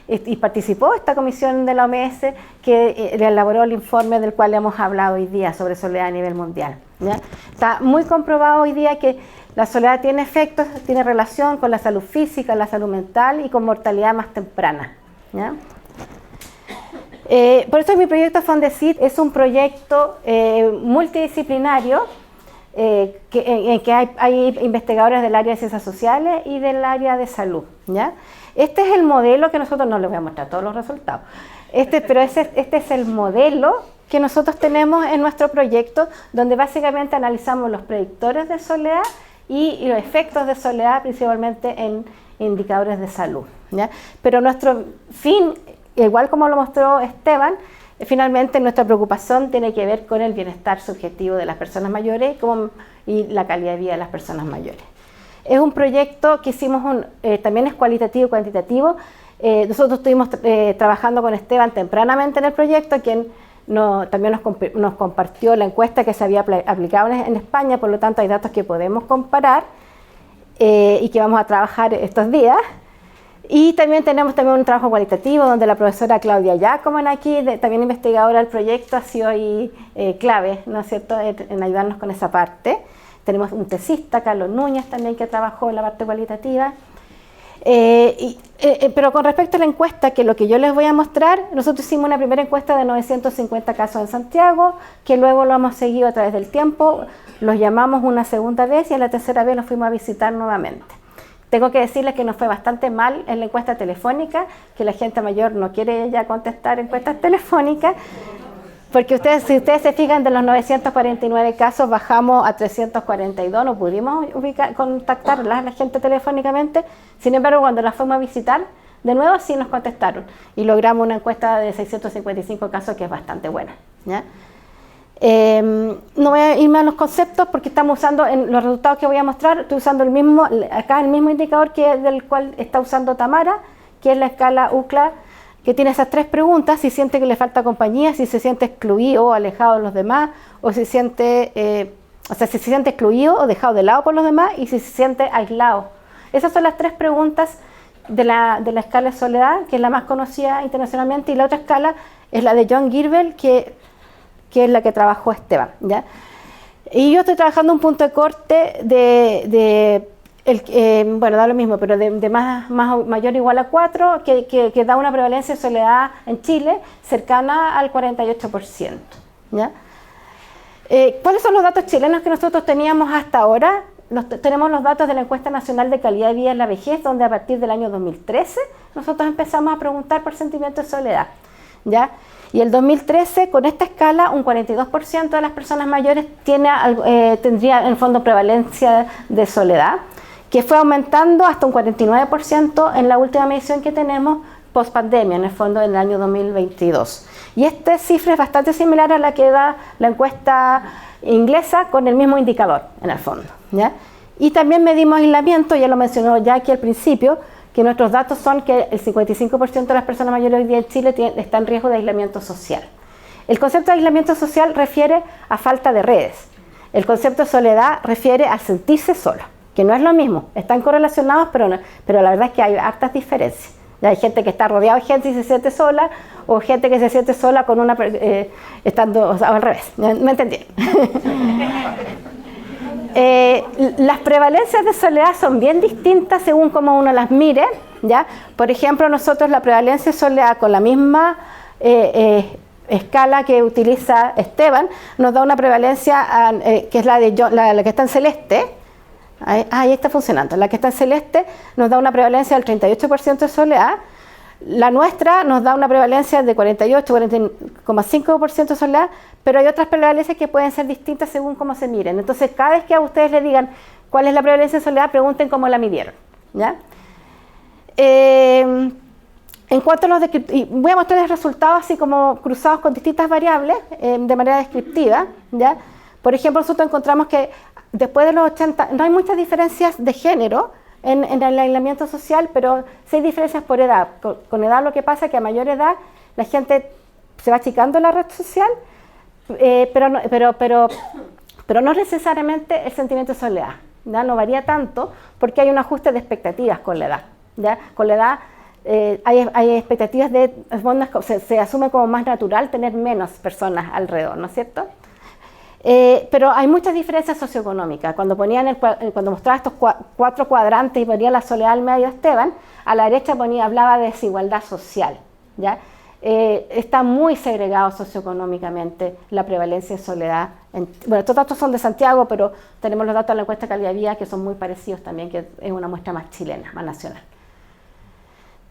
y participó en esta comisión de la OMS que elaboró el informe del cual hemos hablado hoy día sobre soledad a nivel mundial, ¿ya? Está muy comprobado hoy día que la soledad tiene efectos, tiene relación con la salud física, la salud mental y con mortalidad más temprana, ¿ya? Por eso mi proyecto Fondesit es un proyecto multidisciplinario en que hay investigadores del área de ciencias sociales y del área de salud, ¿ya? Este es el modelo que nosotros, no les voy a mostrar todos los resultados, pero este es el modelo que nosotros tenemos en nuestro proyecto, donde básicamente analizamos los predictores de soledad y los efectos de soledad principalmente en indicadores de salud, ¿ya? Pero nuestro fin, igual como lo mostró Esteban, finalmente nuestra preocupación tiene que ver con el bienestar subjetivo de las personas mayores y la calidad de vida de las personas mayores. Es un proyecto que hicimos, también es cualitativo y cuantitativo. Nosotros estuvimos trabajando con Esteban tempranamente en el proyecto, quien también nos compartió la encuesta que se había aplicado en España, por lo tanto hay datos que podemos comparar y que vamos a trabajar estos días. Y también tenemos un trabajo cualitativo donde la profesora Claudia Giacomo, aquí, también investigadora del proyecto, ha sido ahí clave, ¿no es cierto?, en ayudarnos con esa parte. Tenemos un tesista, Carlos Núñez, también, que trabajó en la parte cualitativa. Pero con respecto a la encuesta, que lo que yo les voy a mostrar, nosotros hicimos una primera encuesta de 950 casos en Santiago, que luego lo hemos seguido a través del tiempo, los llamamos una segunda vez y a la tercera vez los fuimos a visitar nuevamente. Tengo que decirles que nos fue bastante mal en la encuesta telefónica, que la gente mayor no quiere ya contestar encuestas telefónicas, porque si ustedes se fijan, de los 949 casos bajamos a 342, no pudimos contactar a la gente telefónicamente. Sin embargo, cuando las fuimos a visitar, de nuevo sí nos contestaron y logramos una encuesta de 655 casos, que es bastante buena, ¿ya? No voy a irme a los conceptos porque estamos usando, en los resultados que voy a mostrar, estoy usando el mismo indicador del cual está usando Tamara, que es la escala UCLA, que tiene esas 3 preguntas: si siente que le falta compañía, si se siente excluido o alejado de los demás, o si se siente excluido o dejado de lado por los demás, y si se siente aislado. Esas son las 3 preguntas de la escala de soledad, que es la más conocida internacionalmente, y la otra escala es la de John Girbel, que es la que trabajó Esteban, ¿ya? Y yo estoy trabajando un punto de corte bueno, da lo mismo, pero de mayor o igual a 4, que da una prevalencia de soledad en Chile cercana al 48%, ¿ya? ¿Cuáles son los datos chilenos que nosotros teníamos hasta ahora? Tenemos los datos de la Encuesta Nacional de Calidad de Vida en la Vejez, donde a partir del año 2013 nosotros empezamos a preguntar por sentimiento de soledad, ¿ya? Y el 2013, con esta escala, un 42% de las personas mayores tendría en el fondo prevalencia de soledad, que fue aumentando hasta un 49% en la última medición que tenemos post pandemia, en el fondo en el año 2022. Y esta cifra es bastante similar a la que da la encuesta inglesa, con el mismo indicador en el fondo, ¿ya? Y también medimos aislamiento, ya lo mencionó ya aquí al principio, que nuestros datos son que el 55% de las personas mayores hoy día en Chile está en riesgo de aislamiento social. El concepto de aislamiento social refiere a falta de redes. El concepto de soledad refiere a sentirse solo, que no es lo mismo. Están correlacionados, pero la verdad es que hay hartas diferencias. Hay gente que está rodeada de gente y se siente sola, o gente que se siente sola con estando, o sea, al revés. ¿Me entendieron? Las prevalencias de soledad son bien distintas según cómo uno las mire, ¿ya? Por ejemplo, nosotros la prevalencia de soledad con la misma escala que utiliza Esteban nos da una prevalencia que es la que está en celeste. Ahí está funcionando. La que está en celeste nos da una prevalencia del 38% de soledad. La nuestra nos da una prevalencia de 40,5% de soledad, pero hay otras prevalencias que pueden ser distintas según cómo se miren. Entonces, cada vez que a ustedes les digan cuál es la prevalencia de soledad, pregunten cómo la midieron, ¿ya? En cuanto a los voy a mostrarles resultados así como cruzados con distintas variables de manera descriptiva, ¿ya? Por ejemplo, nosotros encontramos que después de los 80 no hay muchas diferencias de género en el aislamiento social, pero sí hay diferencias por edad. Con edad lo que pasa es que a mayor edad la gente se va achicando la red social, pero no necesariamente el sentimiento de soledad, ¿ya? No varía tanto porque hay un ajuste de expectativas con la edad, ¿ya? Con la edad hay expectativas se asume como más natural tener menos personas alrededor, ¿no es cierto? Pero hay muchas diferencias socioeconómicas. Cuando mostraba estos 4 cuadrantes y ponía la soledad al medio Esteban, a la derecha hablaba de desigualdad social, ¿ya? Está muy segregado socioeconómicamente la prevalencia de soledad. Bueno, estos datos son de Santiago, pero tenemos los datos de la encuesta de calidad de vida que son muy parecidos también, que es una muestra más chilena, más nacional.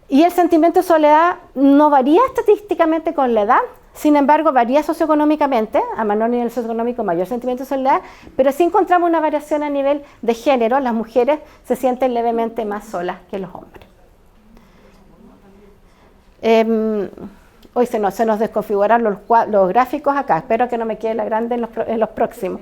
Y el sentimiento de soledad no varía estadísticamente con la edad. Sin embargo, varía socioeconómicamente, a menor nivel socioeconómico, mayor sentimiento de soledad, pero sí encontramos una variación a nivel de género. Las mujeres se sienten levemente más solas que los hombres. Hoy se nos desconfiguraron los gráficos acá, espero que no me quede la grande en los próximos.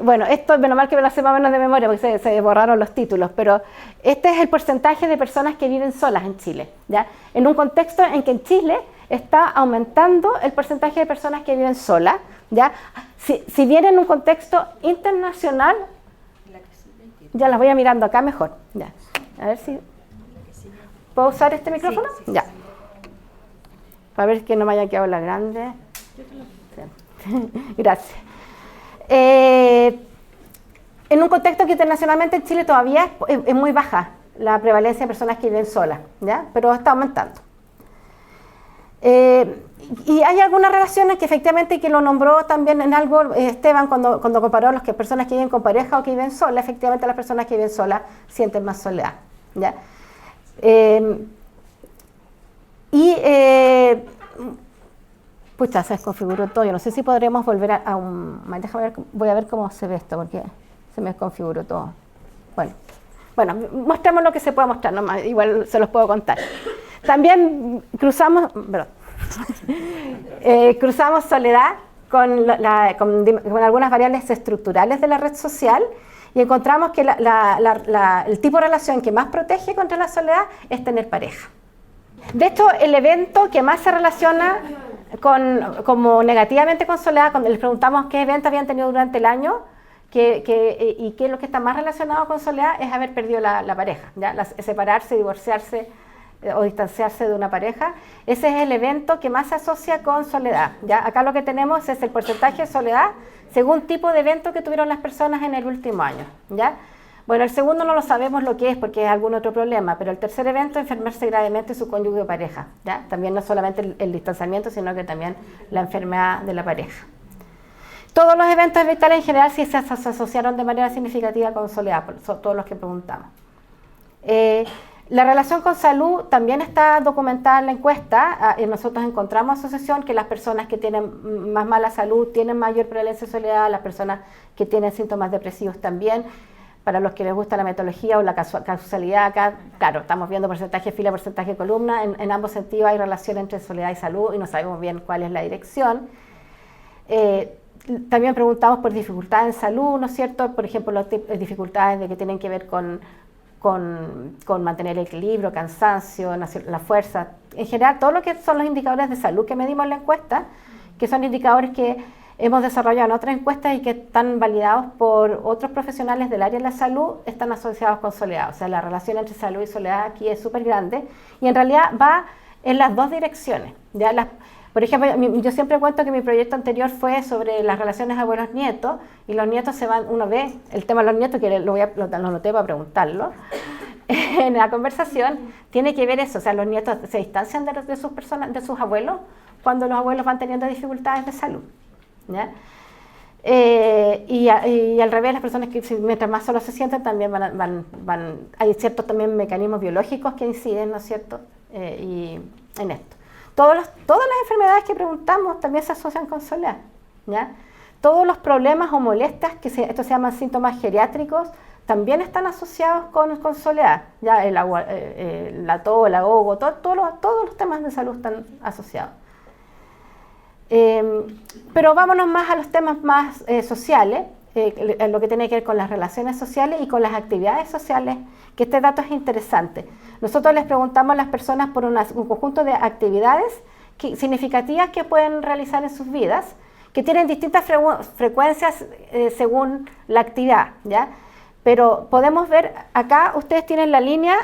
Bueno, esto menos mal que me lo hace más o menos de memoria porque se borraron los títulos, pero este es el porcentaje de personas que viven solas en Chile, ¿ya? En un contexto en que en Chile está aumentando el porcentaje de personas que viven solas, ¿ya? Si bien en un contexto internacional, ya las voy a mirando acá mejor, ya. A ver si puedo usar este micrófono, sí. Ya. Para ver que no me haya quedado la grande. Gracias. En un contexto que internacionalmente en Chile todavía es muy baja la prevalencia de personas que viven solas, ¿ya? Pero está aumentando. Y hay algunas relaciones que efectivamente, que lo nombró también en algo Esteban cuando comparó a las personas que viven con pareja o que viven solas, efectivamente las personas que viven solas sienten más soledad, ¿ya? Pucha, se desconfiguró todo. Yo no sé si podremos volver a un... Déjame ver, voy a ver cómo se ve esto, porque se me desconfiguró todo. Bueno, mostremos lo que se pueda mostrar, nomás, igual se los puedo contar. También cruzamos soledad con algunas variables estructurales de la red social y encontramos que el tipo de relación que más protege contra la soledad es tener pareja. De hecho, el evento que más se relaciona como negativamente con soledad, cuando les preguntamos qué eventos habían tenido durante el año y qué es lo que está más relacionado con soledad, es haber perdido la pareja, ¿ya? Separarse, divorciarse o distanciarse de una pareja. Ese es el evento que más se asocia con soledad, ¿ya? Acá lo que tenemos es el porcentaje de soledad según tipo de evento que tuvieron las personas en el último año, ¿ya? Bueno, el segundo no lo sabemos lo que es porque es algún otro problema, pero el tercer evento, enfermarse gravemente su cónyuge o pareja, ¿ya? También no solamente el distanciamiento, sino que también la enfermedad de la pareja. Todos los eventos vitales en general sí se asociaron de manera significativa con soledad, todos los que preguntamos. La relación con salud también está documentada en la encuesta. Nosotros encontramos asociación que las personas que tienen más mala salud tienen mayor prevalencia de soledad, las personas que tienen síntomas depresivos también. Para los que les gusta la metodología o la causalidad, acá, claro, estamos viendo porcentaje fila, porcentaje columna, en ambos sentidos hay relación entre soledad y salud y no sabemos bien cuál es la dirección. También preguntamos por dificultades en salud, ¿no es cierto? Por ejemplo, las dificultades de que tienen que ver con mantener el equilibrio, cansancio, la fuerza. En general, todo lo que son los indicadores de salud que medimos en la encuesta, que son indicadores que hemos desarrollado en otras encuestas y que están validados por otros profesionales del área de la salud, están asociados con soledad. O sea, la relación entre salud y soledad aquí es súper grande y en realidad va en las dos direcciones. ¿Ya? Por ejemplo, yo siempre cuento que mi proyecto anterior fue sobre las relaciones abuelos-nietos y los nietos se van, uno ve el tema de los nietos, que lo anoté para preguntarlo, en la conversación, tiene que ver eso, o sea, los nietos se distancian de sus abuelos cuando los abuelos van teniendo dificultades de salud. ¿Ya? Y al revés, las personas que mientras más solos se sienten también hay ciertos también mecanismos biológicos que inciden, ¿no es cierto? Y en esto. Todas las enfermedades que preguntamos también se asocian con soledad, ¿ya? Todos los problemas o molestias, esto se llaman síntomas geriátricos, también están asociados con soledad, ¿ya? La tos, el ahogo, todos los temas de salud están asociados. Pero vámonos más a los temas más sociales, lo que tiene que ver con las relaciones sociales y con las actividades sociales, que este dato es interesante. Nosotros les preguntamos a las personas por un conjunto de actividades significativas que pueden realizar en sus vidas, que tienen distintas frecuencias según la actividad, ¿ya? Pero podemos ver acá, ustedes tienen la línea.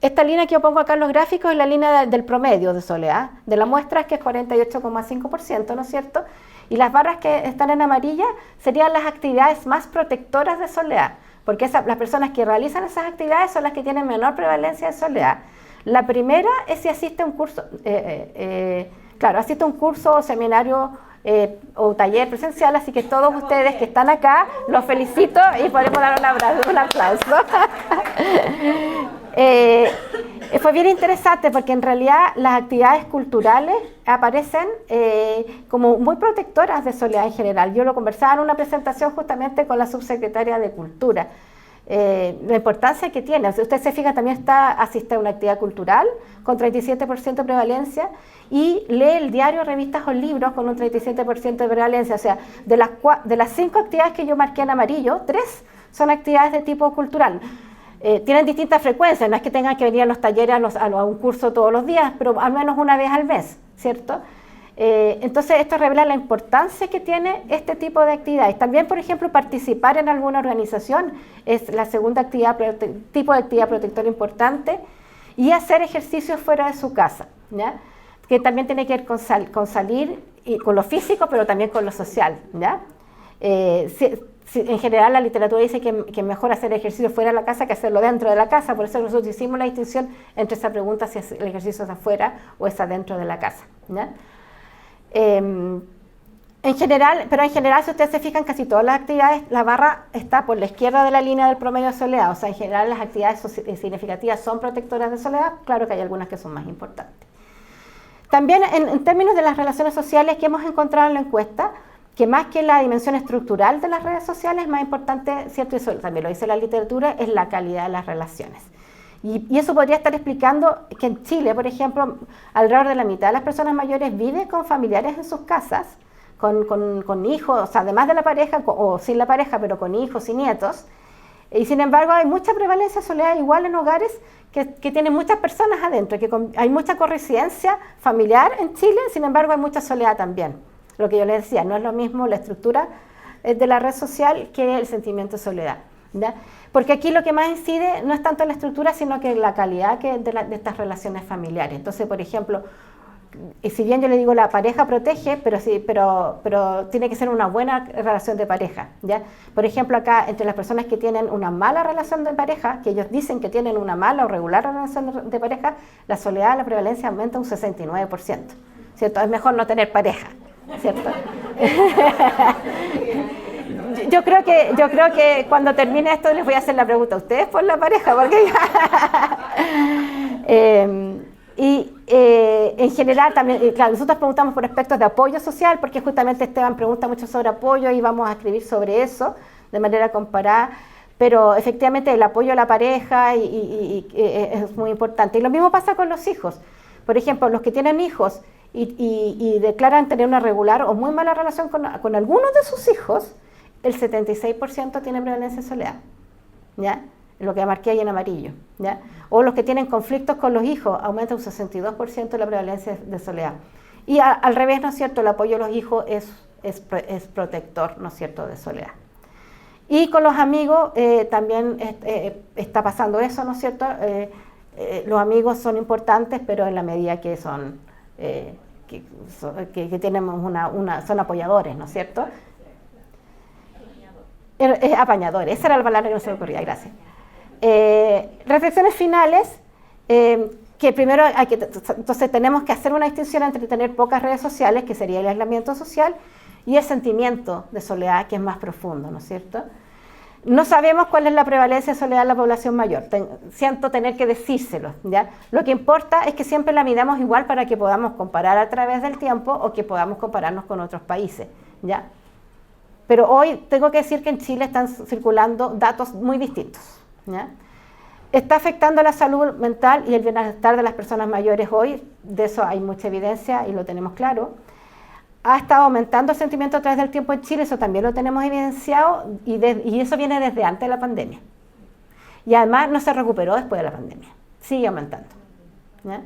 Esta línea que yo pongo acá en los gráficos es la línea del promedio de soledad, de la muestra, que es 48,5%, ¿no es cierto? Y las barras que están en amarilla serían las actividades más protectoras de soledad, porque las personas que realizan esas actividades son las que tienen menor prevalencia de soledad. La primera es si asiste a un curso, asiste a un curso o seminario o taller presencial, así que todos ustedes que están acá, los felicito y podemos dar un aplauso. Fue bien interesante porque en realidad las actividades culturales aparecen como muy protectoras de soledad en general. Yo lo conversaba en una presentación justamente con la subsecretaria de Cultura. la importancia que tiene. Si usted se fija, también asiste a una actividad cultural con 37% de prevalencia y lee el diario, revistas o libros con un 37% de prevalencia. O sea, de las 5 actividades que yo marqué en amarillo, 3 son actividades de tipo cultural. Tienen distintas frecuencias, no es que tengan que venir a los talleres, a un curso todos los días, pero al menos una vez al mes, ¿cierto? Entonces esto revela la importancia que tiene este tipo de actividades. También, por ejemplo, participar en alguna organización es la segunda tipo de actividad protectora importante, y hacer ejercicios fuera de su casa, ¿ya? Que también tiene que ver con salir, y con lo físico, pero también con lo social, ¿ya? En general la literatura dice que es mejor hacer ejercicio fuera de la casa que hacerlo dentro de la casa, por eso nosotros hicimos la distinción entre esa pregunta si el ejercicio es afuera o es adentro de la casa, ¿ya? En general, si ustedes se fijan, casi todas las actividades, la barra está por la izquierda de la línea del promedio de soledad. O sea, en general las actividades significativas son protectoras de soledad. Claro que hay algunas que son más importantes. También en términos de las relaciones sociales que hemos encontrado en la encuesta, que más que la dimensión estructural de las redes sociales, más importante, cierto, y eso también lo dice la literatura, es la calidad de las relaciones. Y eso podría estar explicando que en Chile, por ejemplo, alrededor de la mitad de las personas mayores vive con familiares en sus casas, con hijos, o sea, además de la pareja, o sin la pareja, pero con hijos y nietos. Y sin embargo hay mucha prevalencia de soledad igual en hogares que tienen muchas personas adentro, hay mucha correscencia familiar en Chile, sin embargo hay mucha soledad también. Lo que yo les decía, no es lo mismo la estructura de la red social que el sentimiento de soledad, ¿ya? Porque aquí lo que más incide no es tanto la estructura, sino que la calidad de estas relaciones familiares. Entonces, por ejemplo, si bien yo le digo la pareja protege, pero tiene que ser una buena relación de pareja, ¿ya? Por ejemplo, acá, entre las personas que tienen una mala relación de pareja, que ellos dicen que tienen una mala o regular relación de pareja, la soledad, la prevalencia aumenta un 69%, ¿cierto? Es mejor no tener pareja, ¿cierto? Yo creo que cuando termine esto les voy a hacer la pregunta a ustedes por la pareja, porque en general también, claro, nosotros preguntamos por aspectos de apoyo social, porque justamente Esteban pregunta mucho sobre apoyo y vamos a escribir sobre eso de manera comparada, pero efectivamente el apoyo a la pareja es muy importante. Y lo mismo pasa con los hijos. Por ejemplo, los que tienen hijos y declaran tener una regular o muy mala relación con algunos de sus hijos, el 76% tiene prevalencia de soledad, ¿ya? Lo que marqué ahí en amarillo, ¿ya? O los que tienen conflictos con los hijos, aumenta un 62% la prevalencia de soledad. Y al revés, ¿no es cierto?, el apoyo a los hijos es protector, ¿no es cierto?, de soledad. Y con los amigos también está pasando eso, ¿no es cierto? Los amigos son importantes, pero en la medida que que tenemos son apoyadores, ¿no es cierto? Apañadores, esa era la palabra que no se me ocurría, gracias. Reflexiones finales, que primero entonces tenemos que hacer una distinción entre tener pocas redes sociales, que sería el aislamiento social, y el sentimiento de soledad, que es más profundo, ¿no es cierto? No sabemos cuál es la prevalencia de soledad en la población mayor, siento tener que decírselo, ¿ya? Lo que importa es que siempre la midamos igual para que podamos comparar a través del tiempo o que podamos compararnos con otros países, ¿ya? Pero hoy tengo que decir que en Chile están circulando datos muy distintos, ¿ya? Está afectando la salud mental y el bienestar de las personas mayores hoy, de eso hay mucha evidencia y lo tenemos claro. Ha estado aumentando el sentimiento a través del tiempo en Chile, eso también lo tenemos evidenciado y eso viene desde antes de la pandemia. Y además no se recuperó después de la pandemia, sigue aumentando, ¿ya?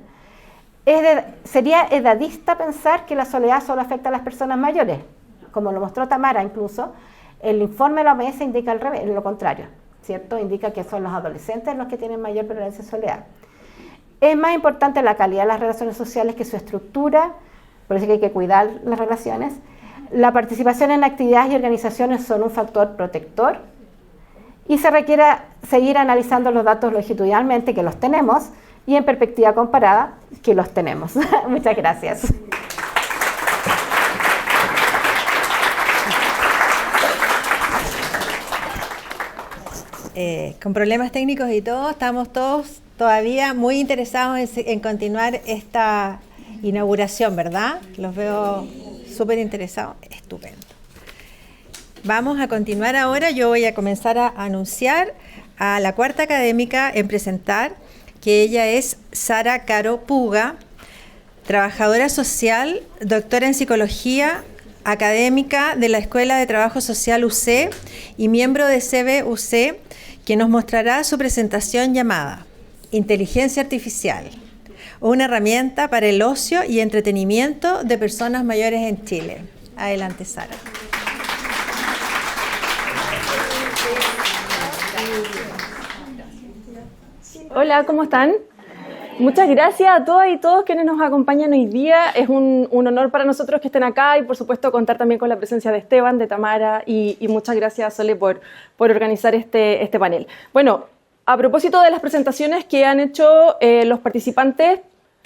Sería edadista pensar que la soledad solo afecta a las personas mayores. Como lo mostró Tamara incluso, el informe de la OMS indica al revés, lo contrario, ¿cierto? Indica que son los adolescentes los que tienen mayor prevalencia de soledad. Es más importante la calidad de las relaciones sociales que su estructura, por eso que hay que cuidar las relaciones. La participación en actividades y organizaciones son un factor protector y se requiere seguir analizando los datos longitudinalmente, que los tenemos, y en perspectiva comparada, que los tenemos. Muchas gracias. Con problemas técnicos y todo, estamos todos todavía muy interesados en continuar esta inauguración, ¿verdad? Los veo súper interesados. Estupendo. Vamos a continuar ahora. Yo voy a comenzar a anunciar a la cuarta académica en presentar, que ella es Sara Caro Puga, trabajadora social, doctora en psicología, académica de la Escuela de Trabajo Social UC y miembro de CBUC, que nos mostrará su presentación llamada Inteligencia Artificial, una herramienta para el ocio y entretenimiento de personas mayores en Chile. Adelante, Sara. Hola, ¿cómo están? Muchas gracias a todas y todos quienes nos acompañan hoy día. Es un honor para nosotros que estén acá y, por supuesto, contar también con la presencia de Esteban, de Tamara y muchas gracias, Sole, por organizar este panel. Bueno, a propósito de las presentaciones que han hecho los participantes,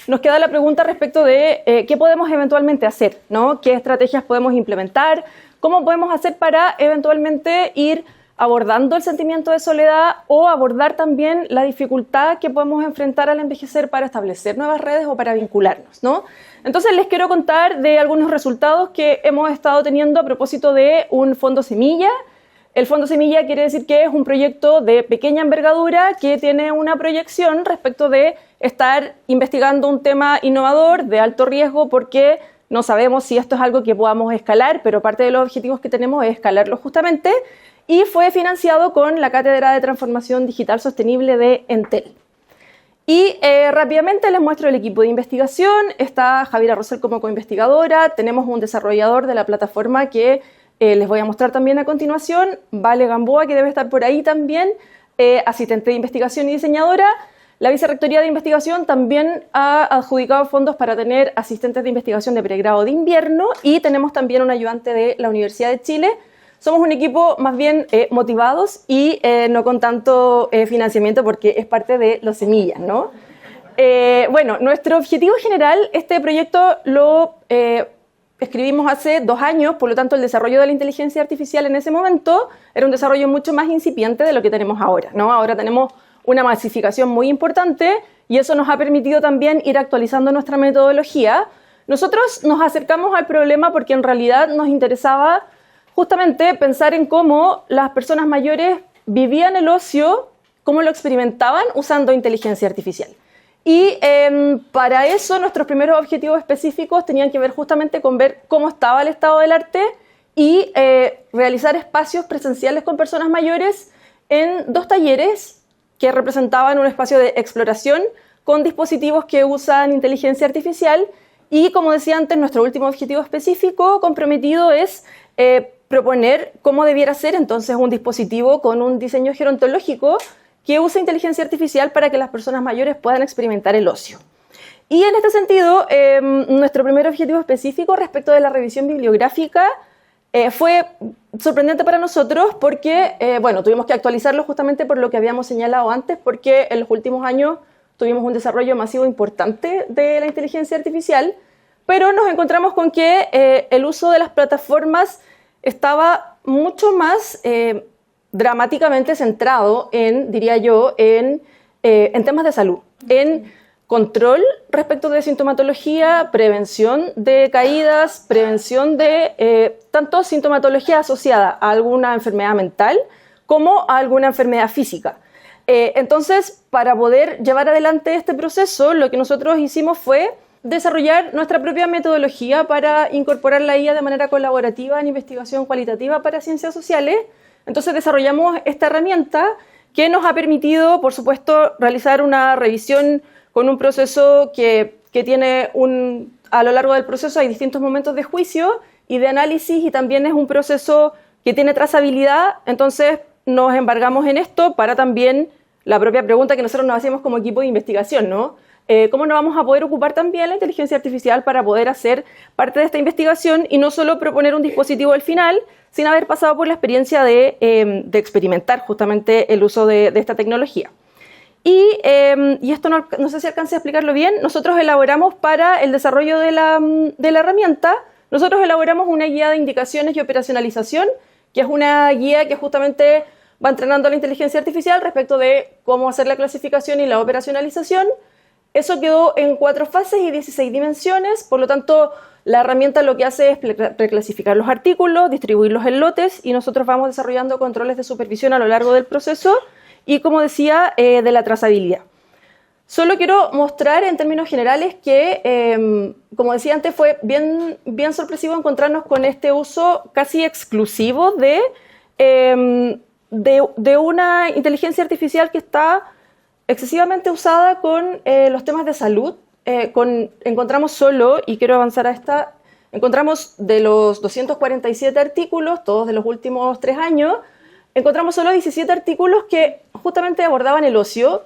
nos queda la pregunta respecto de qué podemos eventualmente hacer, ¿no? ¿Qué estrategias podemos implementar? ¿Cómo podemos hacer para eventualmente ir abordando el sentimiento de soledad o abordar también la dificultad que podemos enfrentar al envejecer para establecer nuevas redes o para vincularnos, ¿no? Entonces les quiero contar de algunos resultados que hemos estado teniendo a propósito de un fondo semilla. El fondo semilla quiere decir que es un proyecto de pequeña envergadura que tiene una proyección respecto de estar investigando un tema innovador de alto riesgo porque no sabemos si esto es algo que podamos escalar, pero parte de los objetivos que tenemos es escalarlo justamente. Y fue financiado con la Cátedra de Transformación Digital Sostenible de Entel. Y rápidamente les muestro el equipo de investigación. Está Javiera Rosell como coinvestigadora, tenemos un desarrollador de la plataforma que les voy a mostrar también a continuación, Vale Gamboa, que debe estar por ahí también, asistente de investigación y diseñadora. La Vicerrectoría de Investigación también ha adjudicado fondos para tener asistentes de investigación de pregrado de invierno y tenemos también un ayudante de la Universidad de Chile. Somos un equipo más bien motivados y no con tanto financiamiento porque es parte de los semillas, ¿no? Bueno, nuestro objetivo general, este proyecto lo escribimos hace 2 años, por lo tanto el desarrollo de la inteligencia artificial en ese momento era un desarrollo mucho más incipiente de lo que tenemos ahora, ¿no? Ahora tenemos una masificación muy importante y eso nos ha permitido también ir actualizando nuestra metodología. Nosotros nos acercamos al problema porque en realidad nos interesaba justamente pensar en cómo las personas mayores vivían el ocio, cómo lo experimentaban usando inteligencia artificial. Y para eso nuestros primeros objetivos específicos tenían que ver justamente con ver cómo estaba el estado del arte y realizar espacios presenciales con personas mayores en 2 talleres que representaban un espacio de exploración con dispositivos que usan inteligencia artificial. Y como decía antes, nuestro último objetivo específico comprometido es proponer cómo debiera ser entonces un dispositivo con un diseño gerontológico que use inteligencia artificial para que las personas mayores puedan experimentar el ocio. Y en este sentido, nuestro primer objetivo específico respecto de la revisión bibliográfica fue sorprendente para nosotros porque, bueno, tuvimos que actualizarlo justamente por lo que habíamos señalado antes, porque en los últimos años tuvimos un desarrollo masivo importante de la inteligencia artificial, pero nos encontramos con que el uso de las plataformas estaba mucho más dramáticamente centrado en, diría yo, en temas de salud, en control respecto de sintomatología, prevención de caídas, prevención de tanto sintomatología asociada a alguna enfermedad mental como a alguna enfermedad física. Entonces, para poder llevar adelante este proceso, lo que nosotros hicimos fue desarrollar nuestra propia metodología para incorporar la IA de manera colaborativa en investigación cualitativa para ciencias sociales. Entonces desarrollamos esta herramienta que nos ha permitido, por supuesto, realizar una revisión con un proceso que tiene a lo largo del proceso hay distintos momentos de juicio y de análisis y también es un proceso que tiene trazabilidad. Entonces nos embargamos en esto para también la propia pregunta que nosotros nos hacemos como equipo de investigación, ¿no? ¿Cómo nos vamos a poder ocupar también la inteligencia artificial para poder hacer parte de esta investigación y no solo proponer un dispositivo al final, sin haber pasado por la experiencia de experimentar justamente el uso de esta tecnología? Y esto no sé si alcancé a explicarlo bien, nosotros elaboramos para el desarrollo de la herramienta, nosotros elaboramos una guía de indicaciones y operacionalización, que es una guía que justamente va entrenando a la inteligencia artificial respecto de cómo hacer la clasificación y la operacionalización. Eso quedó en 4 fases y 16 dimensiones, por lo tanto, la herramienta lo que hace es preclasificar los artículos, distribuirlos en lotes y nosotros vamos desarrollando controles de supervisión a lo largo del proceso y, como decía, de la trazabilidad. Solo quiero mostrar en términos generales que, como decía antes, fue bien sorpresivo encontrarnos con este uso casi exclusivo de una inteligencia artificial que está excesivamente usada con los temas de salud. Encontramos solo, y quiero avanzar a esta, encontramos de los 247 artículos, todos de los últimos 3 años, encontramos solo 17 artículos que justamente abordaban el ocio,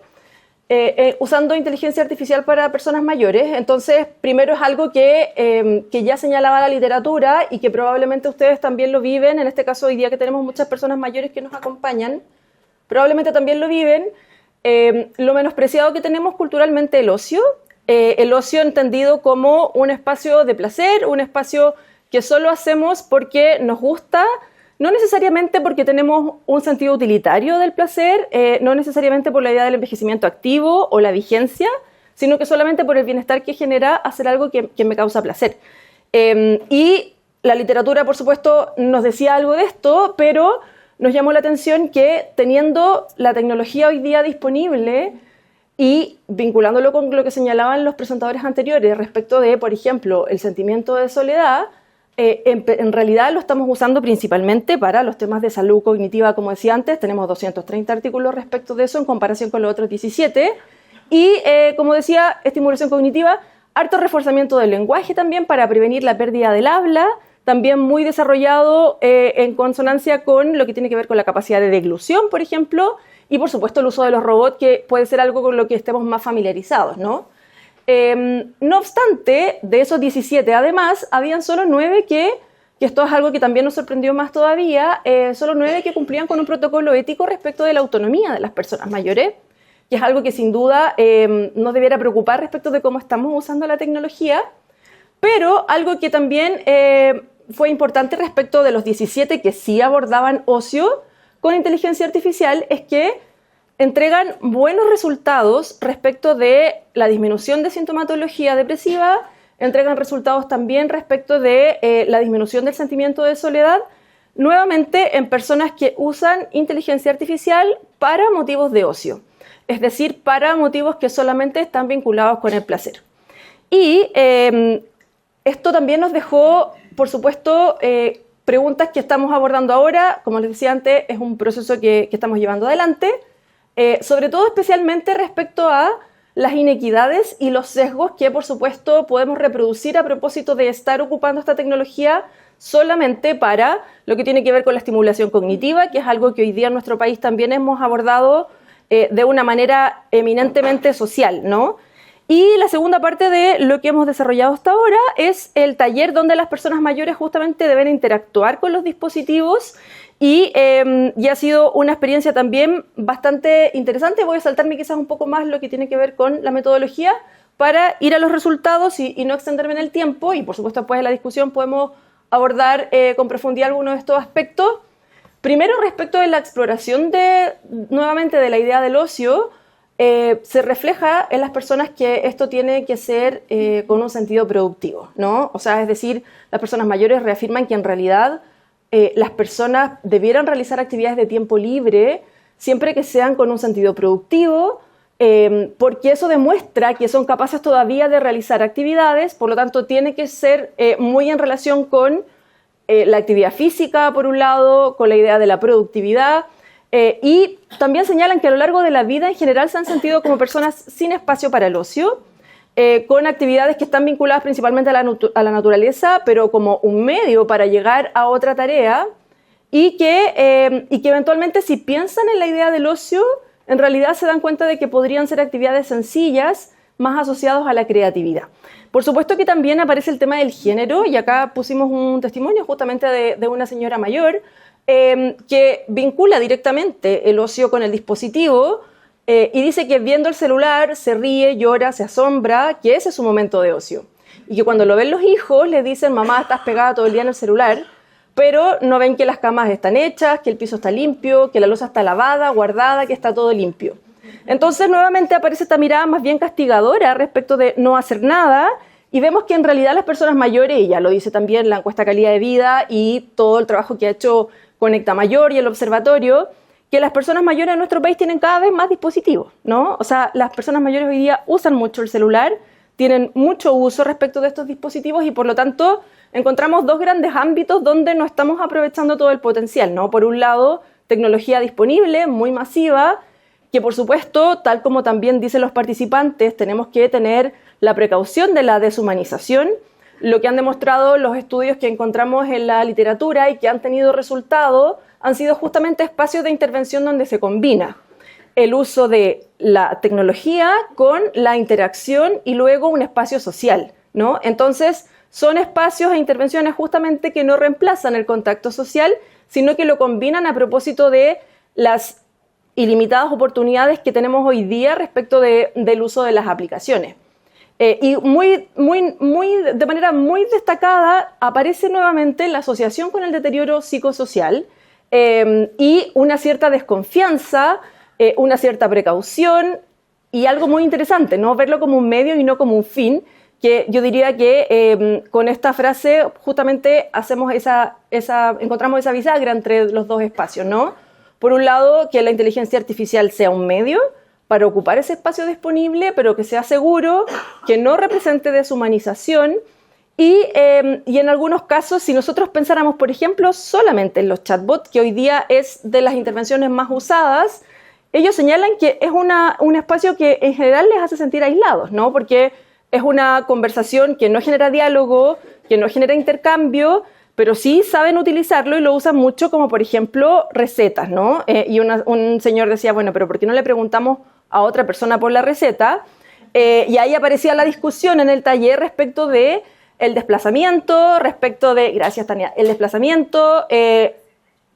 usando inteligencia artificial para personas mayores. Entonces, primero es algo que ya señalaba la literatura y que probablemente ustedes también lo viven. En este caso, hoy día que tenemos muchas personas mayores que nos acompañan, probablemente también lo viven. Lo menospreciado que tenemos culturalmente el ocio entendido como un espacio de placer, un espacio que solo hacemos porque nos gusta, no necesariamente porque tenemos un sentido utilitario del placer, no necesariamente por la idea del envejecimiento activo o la vigencia, sino que solamente por el bienestar que genera hacer algo que me causa placer. Y la literatura, por supuesto, nos decía algo de esto, pero nos llamó la atención que teniendo la tecnología hoy día disponible y vinculándolo con lo que señalaban los presentadores anteriores respecto de, por ejemplo, el sentimiento de soledad, en realidad lo estamos usando principalmente para los temas de salud cognitiva, como decía antes. Tenemos 230 artículos respecto de eso en comparación con los otros 17. Y, como decía, estimulación cognitiva, harto reforzamiento del lenguaje también para prevenir la pérdida del habla, también muy desarrollado en consonancia con lo que tiene que ver con la capacidad de deglución, por ejemplo, y por supuesto el uso de los robots, que puede ser algo con lo que estemos más familiarizados, ¿no? No obstante, de esos 17, además, habían solo 9 que esto es algo que también nos sorprendió más todavía, solo 9 que cumplían con un protocolo ético respecto de la autonomía de las personas mayores, que es algo que sin duda nos debiera preocupar respecto de cómo estamos usando la tecnología, pero algo que también fue importante respecto de los 17 que sí abordaban ocio con inteligencia artificial es que entregan buenos resultados respecto de la disminución de sintomatología depresiva, entregan resultados también respecto de la disminución del sentimiento de soledad, nuevamente en personas que usan inteligencia artificial para motivos de ocio, es decir, para motivos que solamente están vinculados con el placer. Y esto también nos dejó, por supuesto, preguntas que estamos abordando ahora. Como les decía antes, es un proceso que estamos llevando adelante, sobre todo especialmente respecto a las inequidades y los sesgos que, por supuesto, podemos reproducir a propósito de estar ocupando esta tecnología solamente para lo que tiene que ver con la estimulación cognitiva, que es algo que hoy día en nuestro país también hemos abordado de una manera eminentemente social, ¿no? Y la segunda parte de lo que hemos desarrollado hasta ahora es el taller donde las personas mayores justamente deben interactuar con los dispositivos y ha sido una experiencia también bastante interesante. Voy a saltarme quizás un poco más lo que tiene que ver con la metodología para ir a los resultados y no extenderme en el tiempo, y por supuesto después de la discusión podemos abordar con profundidad algunos de estos aspectos. Primero, respecto de la exploración nuevamente de la idea del ocio, se refleja en las personas que esto tiene que ser con un sentido productivo, ¿no? O sea, es decir, las personas mayores reafirman que en realidad las personas debieran realizar actividades de tiempo libre siempre que sean con un sentido productivo, porque eso demuestra que son capaces todavía de realizar actividades, por lo tanto tiene que ser muy en relación con la actividad física, por un lado, con la idea de la productividad, y también señalan que a lo largo de la vida en general se han sentido como personas sin espacio para el ocio, con actividades que están vinculadas principalmente a la naturaleza, pero como un medio para llegar a otra tarea, y que eventualmente si piensan en la idea del ocio, en realidad se dan cuenta de que podrían ser actividades sencillas, más asociadas a la creatividad. Por supuesto que también aparece el tema del género, y acá pusimos un testimonio justamente de una señora mayor que vincula directamente el ocio con el dispositivo, y dice que viendo el celular se ríe, llora, se asombra, que ese es su momento de ocio. Y que cuando lo ven los hijos les dicen: mamá, estás pegada todo el día en el celular, pero no ven que las camas están hechas, que el piso está limpio, que la loza está lavada, guardada, que está todo limpio. Entonces nuevamente aparece esta mirada más bien castigadora respecto de no hacer nada, y vemos que en realidad las personas mayores, y ya lo dice también la encuesta calidad de vida y todo el trabajo que ha hecho Conecta Mayor y el observatorio, que las personas mayores en nuestro país tienen cada vez más dispositivos, ¿no? O sea, las personas mayores hoy día usan mucho el celular, tienen mucho uso respecto de estos dispositivos y por lo tanto encontramos dos grandes ámbitos donde no estamos aprovechando todo el potencial, ¿no? Por un lado, tecnología disponible, muy masiva, que por supuesto, tal como también dicen los participantes, tenemos que tener la precaución de la deshumanización. Lo que han demostrado los estudios que encontramos en la literatura y que han tenido resultado han sido justamente espacios de intervención donde se combina el uso de la tecnología con la interacción y luego un espacio social, ¿no? Entonces, son espacios e intervenciones justamente que no reemplazan el contacto social, sino que lo combinan a propósito de las ilimitadas oportunidades que tenemos hoy día respecto del uso de las aplicaciones. Y de manera muy destacada aparece nuevamente la asociación con el deterioro psicosocial y una cierta desconfianza, una cierta precaución y algo muy interesante, ¿no? Verlo como un medio y no como un fin, que yo diría que con esta frase justamente encontramos esa bisagra entre los dos espacios, ¿no? Por un lado, que la inteligencia artificial sea un medio para ocupar ese espacio disponible, pero que sea seguro, que no represente deshumanización y en algunos casos, si nosotros pensáramos, por ejemplo, solamente en los chatbots, que hoy día es de las intervenciones más usadas, ellos señalan que es un espacio que en general les hace sentir aislados, ¿no? Porque es una conversación que no genera diálogo, que no genera intercambio, pero sí saben utilizarlo y lo usan mucho como, por ejemplo, recetas, ¿no? Y un señor decía, bueno, pero ¿por qué no le preguntamos a otra persona por la receta? Y ahí aparecía la discusión en el taller respecto de el desplazamiento, gracias Tania, el desplazamiento,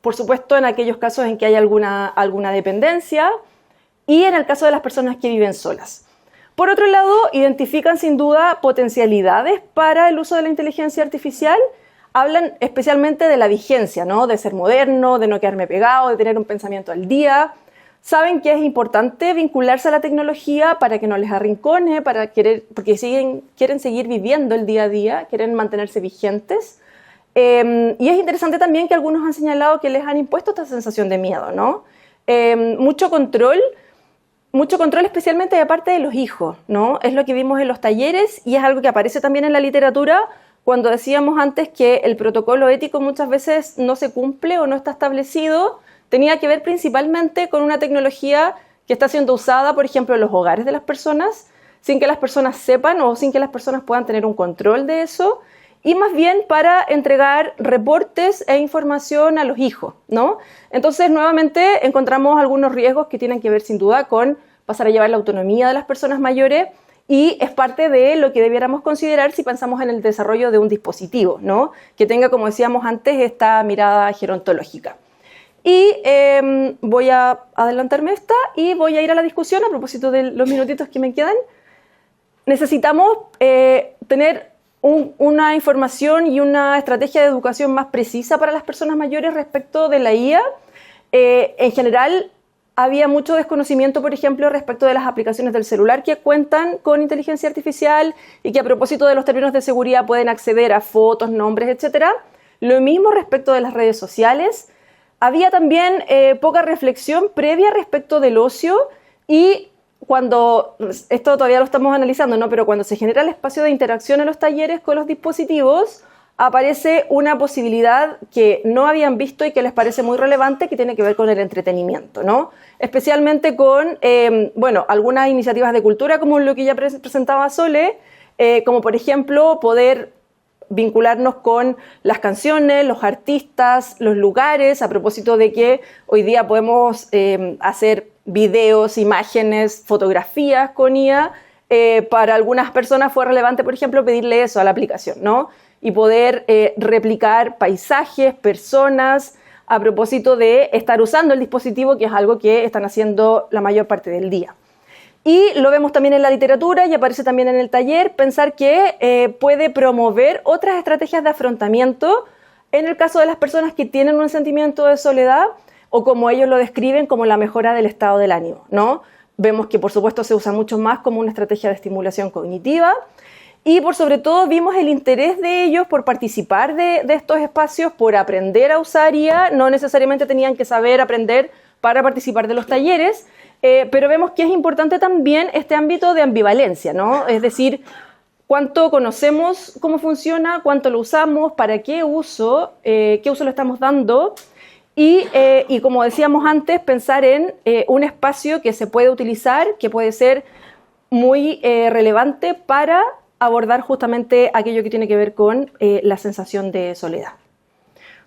por supuesto en aquellos casos en que hay alguna dependencia y en el caso de las personas que viven solas. Por otro lado, identifican sin duda potencialidades para el uso de la inteligencia artificial. Hablan especialmente de la vigencia, ¿no? De ser moderno, de no quedarme pegado, de tener un pensamiento al día. Saben que es importante vincularse a la tecnología para que no les arrincone, porque quieren seguir viviendo el día a día, quieren mantenerse vigentes. Y es interesante también que algunos han señalado que les han impuesto esta sensación de miedo, ¿no? Mucho control especialmente de parte de los hijos, ¿no? Es lo que vimos en los talleres y es algo que aparece también en la literatura cuando decíamos antes que el protocolo ético muchas veces no se cumple o no está establecido. Tenía que ver principalmente con una tecnología que está siendo usada, por ejemplo, en los hogares de las personas, sin que las personas sepan o sin que las personas puedan tener un control de eso, y más bien para entregar reportes e información a los hijos, ¿no? Entonces, nuevamente, encontramos algunos riesgos que tienen que ver sin duda con pasar a llevar la autonomía de las personas mayores y es parte de lo que debiéramos considerar si pensamos en el desarrollo de un dispositivo, ¿no? Que tenga, como decíamos antes, esta mirada gerontológica. Y voy a adelantarme y voy a ir a la discusión a propósito de los minutitos que me quedan. Necesitamos tener una información y una estrategia de educación más precisa para las personas mayores respecto de la IA. En general, había mucho desconocimiento, por ejemplo, respecto de las aplicaciones del celular que cuentan con inteligencia artificial y que a propósito de los términos de seguridad pueden acceder a fotos, nombres, etc. Lo mismo respecto de las redes sociales. Había también poca reflexión previa respecto del ocio y cuando, esto todavía lo estamos analizando, ¿no? Pero cuando se genera el espacio de interacción en los talleres con los dispositivos, aparece una posibilidad que no habían visto y que les parece muy relevante, que tiene que ver con el entretenimiento, ¿no? Especialmente con, algunas iniciativas de cultura, como lo que ya presentaba Sole, como por ejemplo poder vincularnos con las canciones, los artistas, los lugares, a propósito de que hoy día podemos hacer videos, imágenes, fotografías con IA. Para algunas personas fue relevante, por ejemplo, pedirle eso a la aplicación, ¿no? Y poder replicar paisajes, personas, a propósito de estar usando el dispositivo, que es algo que están haciendo la mayor parte del día. Y lo vemos también en la literatura y aparece también en el taller, pensar que puede promover otras estrategias de afrontamiento en el caso de las personas que tienen un sentimiento de soledad o como ellos lo describen, como la mejora del estado del ánimo, ¿no? Vemos que por supuesto se usa mucho más como una estrategia de estimulación cognitiva y por sobre todo vimos el interés de ellos por participar de estos espacios, por aprender a usar IA. No necesariamente tenían que saber aprender para participar de los talleres, pero vemos que es importante también este ámbito de ambivalencia, ¿no? Es decir, cuánto conocemos cómo funciona, cuánto lo usamos, para qué uso lo estamos dando y como decíamos antes, pensar en un espacio que se puede utilizar, que puede ser muy relevante para abordar justamente aquello que tiene que ver con la sensación de soledad.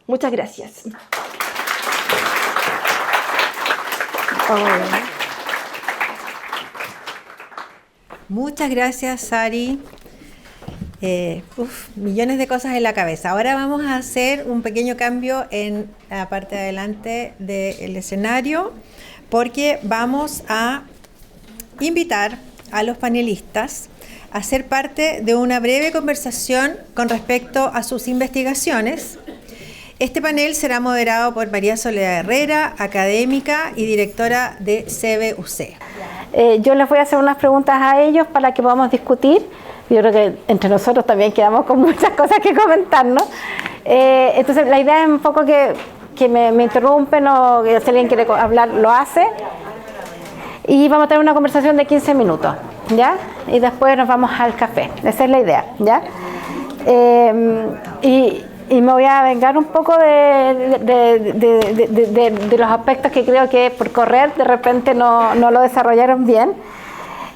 Muchas gracias. Muchas gracias, Sari. Millones de cosas en la cabeza. Ahora vamos a hacer un pequeño cambio en la parte de adelante del escenario, porque vamos a invitar a los panelistas a ser parte de una breve conversación con respecto a sus investigaciones. Este panel será moderado por María Soledad Herrera, académica y directora de CBUC. Yo les voy a hacer unas preguntas a ellos para que podamos discutir. Yo creo que entre nosotros también quedamos con muchas cosas que comentar, ¿no? Entonces la idea es un poco que me interrumpen o que si alguien quiere hablar lo hace. Y vamos a tener una conversación de 15 minutos, ¿ya? Y después nos vamos al café. Esa es la idea, ¿ya? Y me voy a vengar un poco de los aspectos que creo que por correr de repente no lo desarrollaron bien.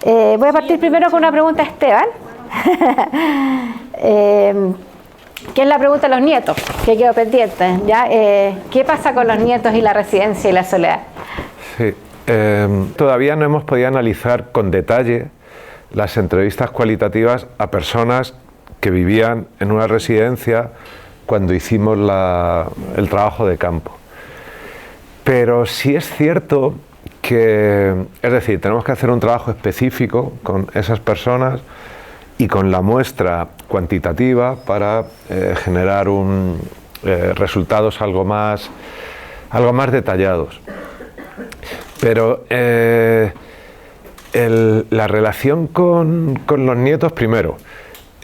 Voy a partir primero con una pregunta a Esteban, que es la pregunta de los nietos, que quedó pendiente, ¿ya? ¿Qué pasa con los nietos y la residencia y la soledad? Sí, todavía no hemos podido analizar con detalle las entrevistas cualitativas a personas que vivían en una residencia cuando hicimos el trabajo de campo. Pero sí es cierto que, es decir, tenemos que hacer un trabajo específico con esas personas y con la muestra cuantitativa para generar resultados algo más detallados. Pero la relación con los nietos, primero,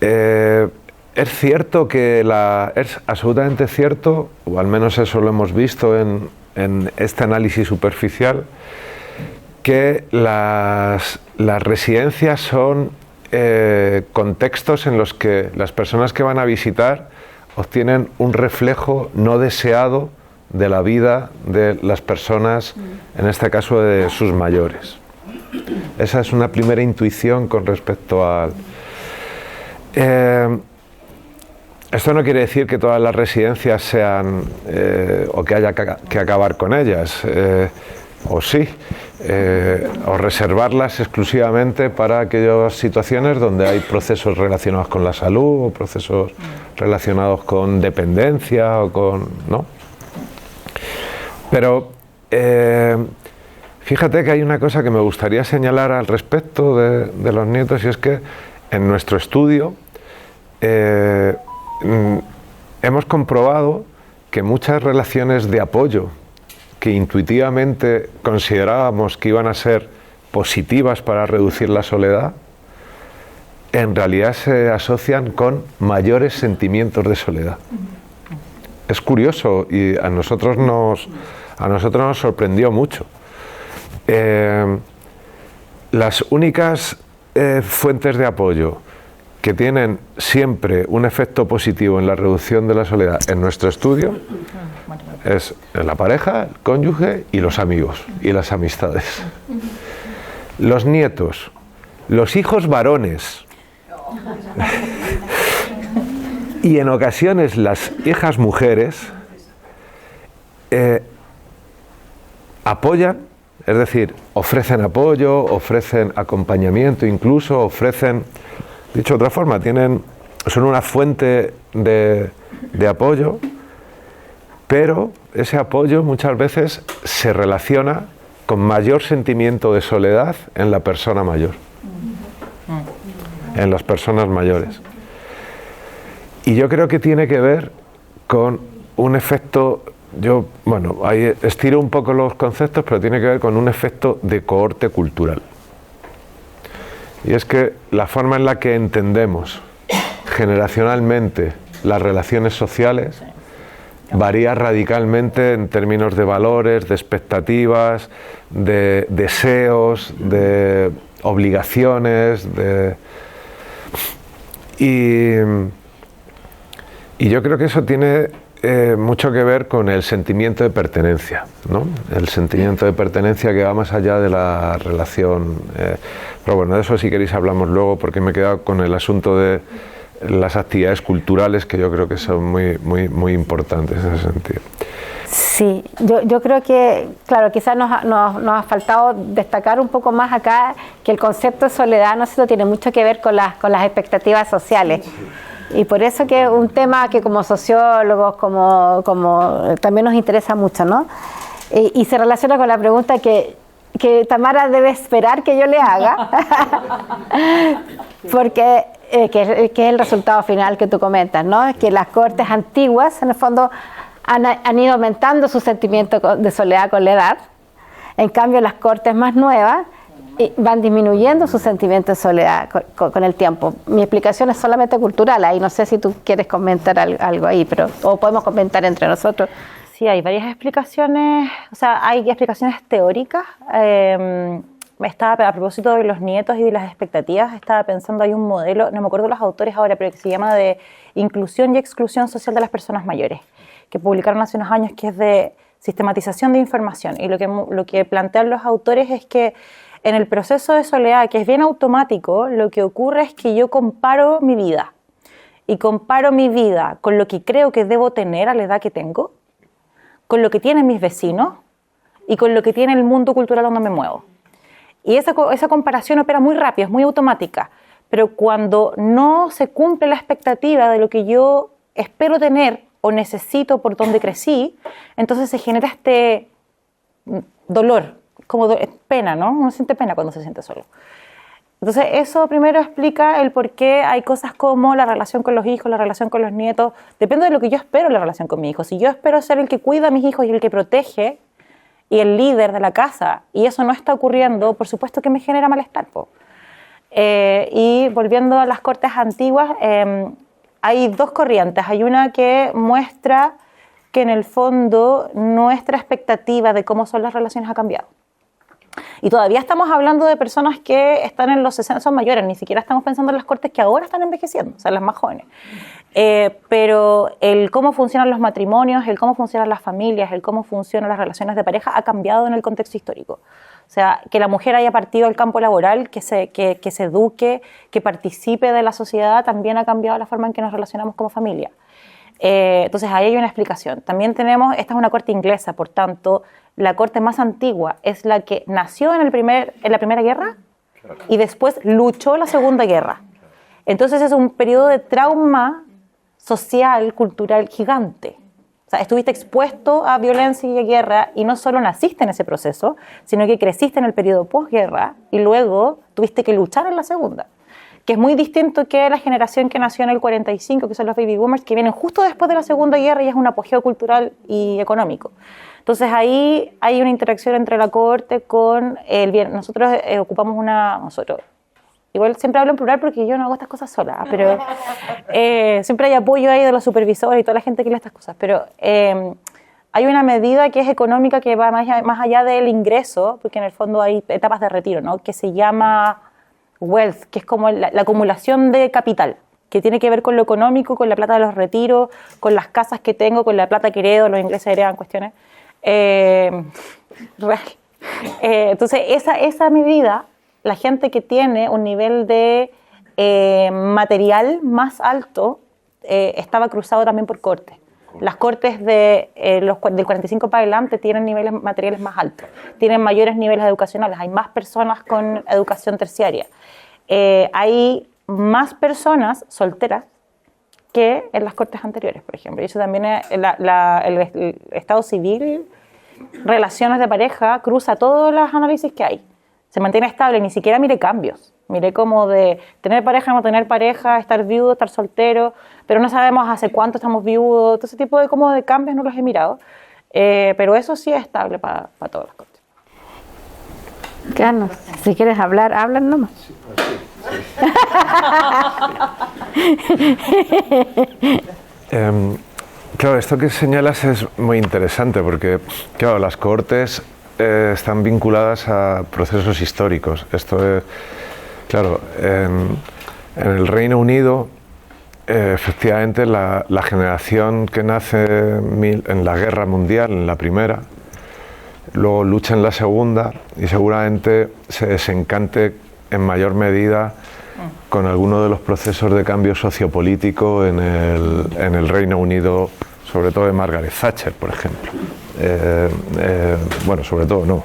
es cierto que es absolutamente cierto, o al menos eso lo hemos visto en este análisis superficial, que las residencias son contextos en los que las personas que van a visitar obtienen un reflejo no deseado de la vida de las personas, en este caso de sus mayores. Esa es una primera intuición con respecto al... Esto no quiere decir que todas las residencias sean o que haya que acabar con ellas, o sí, o reservarlas exclusivamente para aquellas situaciones donde hay procesos relacionados con la salud o procesos relacionados con dependencia o con... ¿no? Pero fíjate que hay una cosa que me gustaría señalar al respecto de los nietos, y es que en nuestro estudio hemos comprobado que muchas relaciones de apoyo que intuitivamente considerábamos que iban a ser positivas para reducir la soledad, en realidad se asocian con mayores sentimientos de soledad. Es curioso y a nosotros nos sorprendió mucho. Las únicas fuentes de apoyo que tienen siempre un efecto positivo en la reducción de la soledad en nuestro estudio es la pareja, el cónyuge y los amigos y las amistades. Los nietos, los hijos varones y en ocasiones las hijas mujeres apoyan, es decir, ofrecen apoyo, ofrecen acompañamiento, incluso ofrecen, dicho de otra forma, son una fuente de apoyo, pero ese apoyo muchas veces se relaciona con mayor sentimiento de soledad en la persona mayor, en las personas mayores. Y yo creo que tiene que ver con un efecto, ahí estiro un poco los conceptos, pero tiene que ver con un efecto de cohorte cultural. Y es que la forma en la que entendemos generacionalmente las relaciones sociales varía radicalmente en términos de valores, de expectativas, de deseos, de obligaciones, y yo creo que eso tiene mucho que ver con el sentimiento de pertenencia, ¿no? El sentimiento de pertenencia que va más allá de la relación. Pero bueno, de eso si queréis hablamos luego, porque me he quedado con el asunto de las actividades culturales, que yo creo que son muy importantes en ese sentido. Sí, yo creo que, claro, quizás nos ha faltado destacar un poco más acá que el concepto de soledad, ¿no es cierto?, tiene mucho que ver con las expectativas sociales. Y por eso que es un tema que como sociólogos, como también nos interesa mucho, ¿no? Y se relaciona con la pregunta que Tamara debe esperar que yo le haga, porque que es el resultado final que tú comentas, ¿no? Es que las cortes antiguas, en el fondo, han ido aumentando su sentimiento de soledad con la edad. En cambio, las cortes más nuevas van disminuyendo su sentimiento de soledad con el tiempo. Mi explicación es solamente cultural, ahí no sé si tú quieres comentar algo ahí, o podemos comentar entre nosotros. Sí, hay varias explicaciones, o sea, hay explicaciones teóricas. A propósito de los nietos y de las expectativas, estaba pensando, hay un modelo, no me acuerdo los autores ahora, pero que se llama de inclusión y exclusión social de las personas mayores, que publicaron hace unos años, que es de sistematización de información. Y lo que plantean los autores es que en el proceso de soledad, que es bien automático, lo que ocurre es que yo comparo mi vida. Y comparo mi vida con lo que creo que debo tener a la edad que tengo, con lo que tienen mis vecinos y con lo que tiene el mundo cultural donde me muevo. Y esa comparación opera muy rápido, es muy automática. Pero cuando no se cumple la expectativa de lo que yo espero tener o necesito por donde crecí, entonces se genera este dolor, como pena, ¿no? Uno siente pena cuando se siente solo. Entonces eso primero explica el por qué hay cosas como la relación con los hijos, la relación con los nietos. Depende de lo que yo espero en la relación con mi hijo. Si yo espero ser el que cuida a mis hijos y el que protege y el líder de la casa, y eso no está ocurriendo, por supuesto que me genera malestar. Y volviendo a las cortes antiguas, hay dos corrientes. Hay una que muestra que en el fondo nuestra expectativa de cómo son las relaciones ha cambiado. Y todavía estamos hablando de personas que están en los 60, son mayores, ni siquiera estamos pensando en las cortes que ahora están envejeciendo, o sea, las más jóvenes. Pero el cómo funcionan los matrimonios, el cómo funcionan las familias, el cómo funcionan las relaciones de pareja ha cambiado en el contexto histórico. O sea, que la mujer haya partido al campo laboral, que se eduque, que participe de la sociedad, también ha cambiado la forma en que nos relacionamos como familia. Entonces ahí hay una explicación. También tenemos, esta es una corte inglesa, por tanto, la corte más antigua es la que nació en la Primera Guerra y después luchó en la Segunda Guerra. Entonces es un periodo de trauma social, cultural gigante. O sea, estuviste expuesto a violencia y a guerra y no solo naciste en ese proceso, sino que creciste en el periodo posguerra y luego tuviste que luchar en la segunda, que es muy distinto que la generación que nació en el 45, que son los baby boomers, que vienen justo después de la Segunda Guerra y es un apogeo cultural y económico. Entonces ahí hay una interacción entre la corte con el bien. Nosotros ocupamos igual siempre hablo en plural porque yo no hago estas cosas sola, pero siempre hay apoyo ahí de los supervisores y toda la gente que lee estas cosas, pero hay una medida que es económica que va más allá del ingreso, porque en el fondo hay etapas de retiro, ¿no? Que se llama wealth, que es como la acumulación de capital, que tiene que ver con lo económico, con la plata de los retiros, con las casas que tengo, con la plata que heredo, los ingleses heredan cuestiones. Entonces esa medida, la gente que tiene un nivel de material más alto estaba cruzado también por cortes. Las cortes del 45 para adelante tienen niveles materiales más altos, tienen mayores niveles educacionales, hay más personas con educación terciaria, hay más personas solteras que en las cortes anteriores, por ejemplo. Y eso también es el estado civil, relaciones de pareja, cruza todos los análisis que hay. Se mantiene estable, ni siquiera mire cambios. Mire como de tener pareja, no tener pareja, estar viudo, estar soltero, pero no sabemos hace cuánto estamos viudos. Todo ese tipo de cambios no los he mirado. Pero eso sí es estable para todas las cortes. Carlos, si quieres hablar, hablan nomás. Claro, esto que señalas es muy interesante porque, claro, las cohortes están vinculadas a procesos históricos. Esto es, claro, en el Reino Unido, efectivamente, la generación que nace en la Guerra Mundial, en la primera, luego lucha en la segunda y seguramente se desencante en mayor medida con alguno de los procesos de cambio sociopolítico en el Reino Unido, sobre todo de Margaret Thatcher, por ejemplo. Bueno, sobre todo no.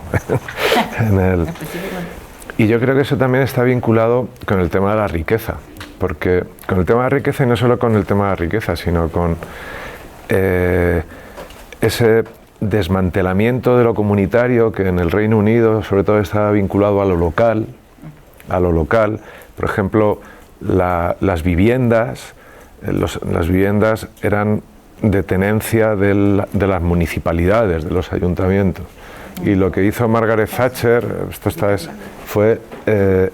Y yo creo que eso también está vinculado con el tema de la riqueza, porque con el tema de la riqueza, y no solo con el tema de la riqueza, sino con ese desmantelamiento de lo comunitario que en el Reino Unido sobre todo está vinculado a lo local. Por ejemplo, las viviendas eran de tenencia de las municipalidades, de los ayuntamientos. Y lo que hizo Margaret Thatcher, fue